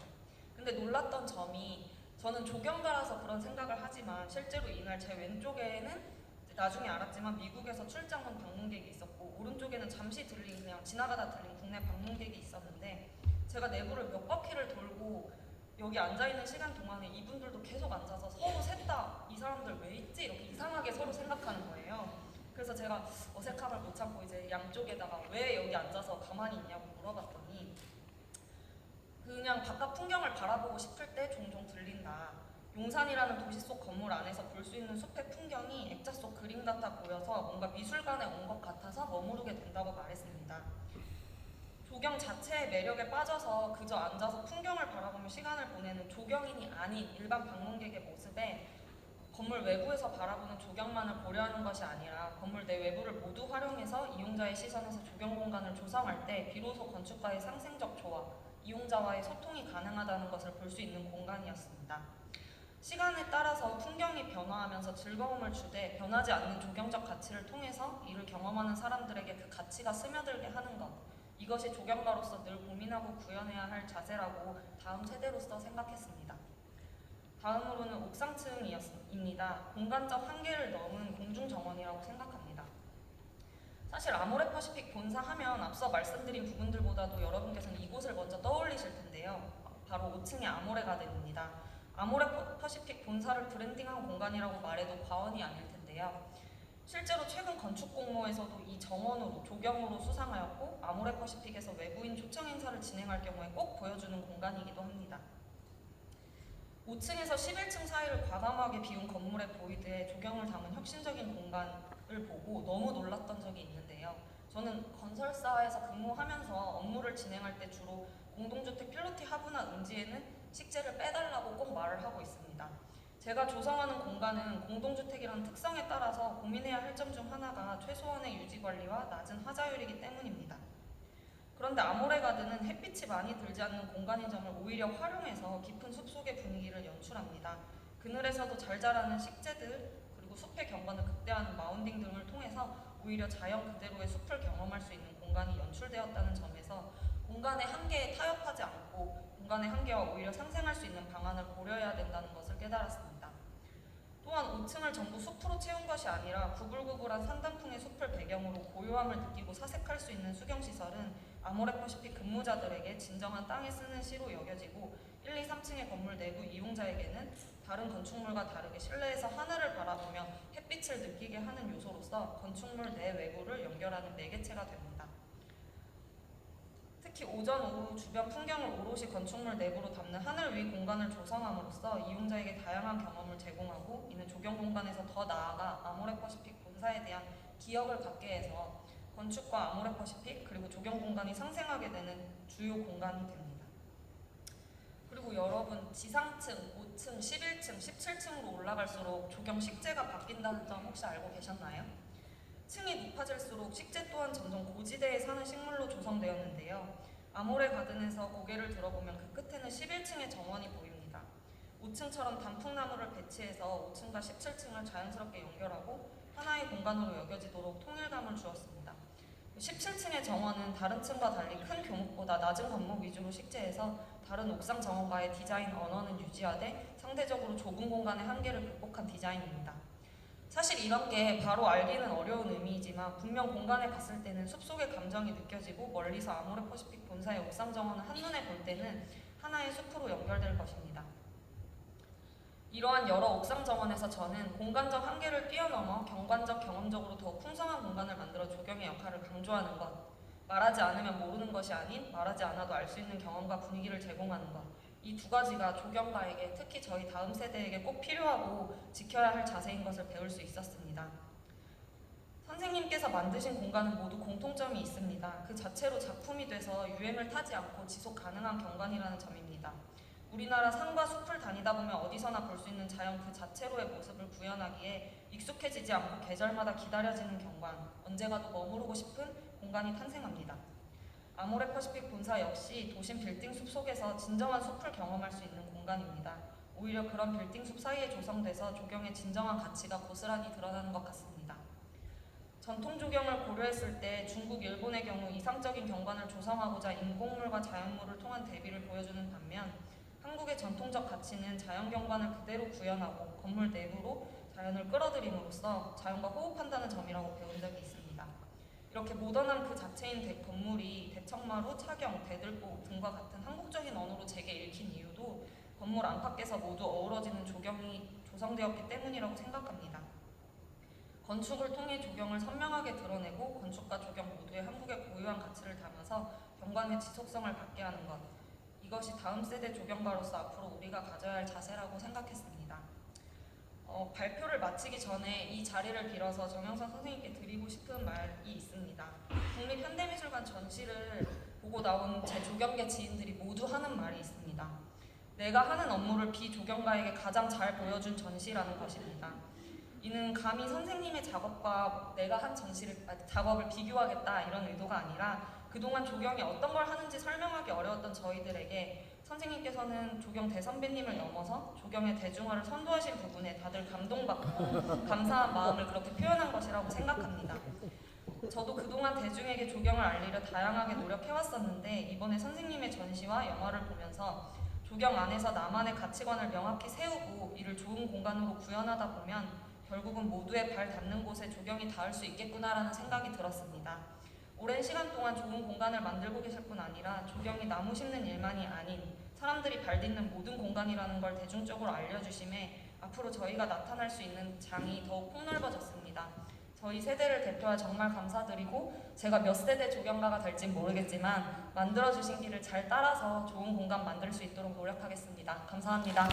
근데 놀랐던 점이, 저는 조경가라서 그런 생각을 하지만 실제로 이날 제 왼쪽에는 나중에 알았지만 미국에서 출장 온 방문객이 있었고, 오른쪽에는 잠시 들린, 그냥 지나가다 들린 국내 방문객이 있었는데, 제가 내부를 몇 바퀴를 돌고 여기 앉아있는 시간 동안에 이분들도 계속 앉아서 서로 셋 다 이 사람들 왜 있지? 이렇게 이상하게 서로 생각하는 거예요. 그래서 제가 어색함을 못 참고 이제 양쪽에다가 왜 여기 앉아서 가만히 있냐고 물어봤더니, 그냥 바깥 풍경을 바라보고 싶을 때 종종 들린다. 용산이라는 도시 속 건물 안에서 볼 수 있는 숲의 풍경이 액자 속 그림 같아 보여서 뭔가 미술관에 온 것 같아서 머무르게 된다고 말했습니다. 조경 자체의 매력에 빠져서 그저 앉아서 풍경을 바라보며 시간을 보내는 조경인이 아닌 일반 방문객의 모습에 건물 외부에서 바라보는 조경만을 고려하는 것이 아니라 건물 내 외부를 모두 활용해서 이용자의 시선에서 조경 공간을 조성할 때 비로소 건축가의 상생적 조화, 이용자와의 소통이 가능하다는 것을 볼 수 있는 공간이었습니다. 시간에 따라서 풍경이 변화하면서 즐거움을 주되 변하지 않는 조경적 가치를 통해서 이를 경험하는 사람들에게 그 가치가 스며들게 하는 것, 이것이 조경가로서 늘 고민하고 구현해야 할 자세라고 다음 세대로서 생각했습니다. 다음으로는 옥상층입니다. 공간적 한계를 넘은 공중정원이라고 생각합니다. 사실 아모레퍼시픽 본사 하면 앞서 말씀드린 부분들보다도 여러분께서는 이곳을 먼저 떠올리실 텐데요. 바로 5층의 아모레가든입니다. 아모레퍼시픽 본사를 브랜딩한 공간이라고 말해도 과언이 아닐 텐데요. 실제로 최근 건축 공모에서도 이 정원으로 조경으로 수상하였고, 아모레퍼시픽에서 외부인 초청 행사를 진행할 경우에 꼭 보여주는 공간이기도 합니다. 5층에서 11층 사이를 과감하게 비운 건물의 보이드에 조경을 담은 혁신적인 공간을 보고 너무 놀랐던 적이 있는데요. 저는 건설사에서 근무하면서 업무를 진행할 때 주로 공동주택 필로티 하부나 응지에는 식재를 빼달라고 꼭 말을 하고 있습니다. 제가 조성하는 공간은 공동주택이라는 특성에 따라서 고민해야 할 점 중 하나가 최소한의 유지관리와 낮은 하자율이기 때문입니다. 그런데 아모레가든은 햇빛이 많이 들지 않는 공간인 점을 오히려 활용해서 깊은 숲속의 분위기를 연출합니다. 그늘에서도 잘 자라는 식재들, 그리고 숲의 경관을 극대화하는 마운딩 등을 통해서 오히려 자연 그대로의 숲을 경험할 수 있는 공간이 연출되었다는 점에서 공간의 한계에 타협하지 않고 공간의 한계와 오히려 상생할 수 있는 방안을 고려해야 된다는 것을 깨달았습니다. 또한 5층을 전부 숲으로 채운 것이 아니라 구불구불한 산단풍의 숲을 배경으로 고요함을 느끼고 사색할 수 있는 수경시설은 아모레퍼시픽 근무자들에게 진정한 땅에 쓰는 시로 여겨지고, 1, 2, 3층의 건물 내부 이용자에게는 다른 건축물과 다르게 실내에서 하늘을 바라보며 햇빛을 느끼게 하는 요소로서 건축물 내 외부를 연결하는 매개체가 됩니다. 특히 오전, 오후 주변 풍경을 오롯이 건축물 내부로 담는 하늘 위 공간을 조성함으로써 이용자에게 다양한 경험을 제공하고, 이는 조경 공간에서 더 나아가 아모레퍼시픽 본사에 대한 기억을 갖게 해서 건축과 아모레퍼시픽 그리고 조경 공간이 상생하게 되는 주요 공간이 됩니다. 그리고 여러분, 지상층, 5층, 11층, 17층으로 올라갈수록 조경 식재가 바뀐다는 점 혹시 알고 계셨나요? 층이 높아질수록 식재 또한 점점 고지대에 사는 식물로 조성되었는데요. 아모레 가든에서 고개를 들어보면 그 끝에는 11층의 정원이 보입니다. 5층처럼 단풍나무를 배치해서 5층과 17층을 자연스럽게 연결하고 하나의 공간으로 여겨지도록 통일감을 주었습니다. 17층의 정원은 다른 층과 달리 큰 교목보다 낮은 건물 위주로 식재해서 다른 옥상 정원과의 디자인 언어는 유지하되 상대적으로 좁은 공간의 한계를 극복한 디자인입니다. 사실 이런 게 바로 알기는 어려운 의미이지만 분명 공간에 갔을 때는 숲속의 감정이 느껴지고 멀리서 아모레 퍼시픽 본사의 옥상 정원을 한눈에 볼 때는 하나의 숲으로 연결될 것입니다. 이러한 여러 옥상 정원에서 저는 공간적 한계를 뛰어넘어 경관적, 경험적으로 더 풍성한 공간을 만들어 조경의 역할을 강조하는 것, 말하지 않으면 모르는 것이 아닌 말하지 않아도 알 수 있는 경험과 분위기를 제공하는 것, 이 두 가지가 조경가에게, 특히 저희 다음 세대에게 꼭 필요하고 지켜야 할 자세인 것을 배울 수 있었습니다. 선생님께서 만드신 공간은 모두 공통점이 있습니다. 그 자체로 작품이 돼서 유행을 타지 않고 지속 가능한 경관이라는 점입니다. 우리나라 산과 숲을 다니다 보면 어디서나 볼 수 있는 자연 그 자체로의 모습을 구현하기에 익숙해지지 않고 계절마다 기다려지는 경관, 언제 가도 머무르고 싶은 공간이 탄생합니다. 아모레 퍼시픽 본사 역시 도심 빌딩 숲 속에서 진정한 숲을 경험할 수 있는 공간입니다. 오히려 그런 빌딩 숲 사이에 조성돼서 조경의 진정한 가치가 고스란히 드러나는 것 같습니다. 전통 조경을 고려했을 때 중국, 일본의 경우 이상적인 경관을 조성하고자 인공물과 자연물을 통한 대비를 보여주는 반면 한국의 전통적 가치는 자연경관을 그대로 구현하고 건물 내부로 자연을 끌어들임으로써 자연과 호흡한다는 점이라고 배운 적이 있습니다. 이렇게 모던한 그 자체인 건물이 대청마루, 차경, 대들보 등과 같은 한국적인 언어로 제게 읽힌 이유도 건물 안팎에서 모두 어우러지는 조경이 조성되었기 때문이라고 생각합니다. 건축을 통해 조경을 선명하게 드러내고 건축과 조경 모두의 한국의 고유한 가치를 담아서 경관의 지속성을 갖게 하는 것, 이것이 다음 세대 조경가로서 앞으로 우리가 가져야 할 자세라고 생각했습니다. 발표를 마치기 전에 이 자리를 빌어서 정영선 선생님께 드리고 싶은 말이 있습니다. 국립현대미술관 전시를 보고 나온 제 조경계 지인들이 모두 하는 말이 있습니다. 내가 하는 업무를 비조경가에게 가장 잘 보여준 전시라는 것입니다. 이는 감히 선생님의 작업과 내가 한 작업을 비교하겠다 이런 의도가 아니라 그동안 조경이 어떤 걸 하는지 설명하기 어려웠던 저희들에게 선생님께서는 조경 대선배님을 넘어서 조경의 대중화를 선도하신 부분에 다들 감동받고 감사한 마음을 그렇게 표현한 것이라고 생각합니다. 저도 그동안 대중에게 조경을 알리려 다양하게 노력해왔었는데 이번에 선생님의 전시와 영화를 보면서 조경 안에서 나만의 가치관을 명확히 세우고 이를 좋은 공간으로 구현하다 보면 결국은 모두의 발 닿는 곳에 조경이 닿을 수 있겠구나라는 생각이 들었습니다. 오랜 시간 동안 좋은 공간을 만들고 계실 뿐 아니라 조경이 나무 심는 일만이 아닌 사람들이 발 딛는 모든 공간이라는 걸 대중적으로 알려주심에 앞으로 저희가 나타날 수 있는 장이 더욱 폭넓어졌습니다. 저희 세대를 대표해 정말 감사드리고 제가 몇 세대 조경가가 될진 모르겠지만 만들어주신 길을 잘 따라서 좋은 공간 만들 수 있도록 노력하겠습니다. 감사합니다.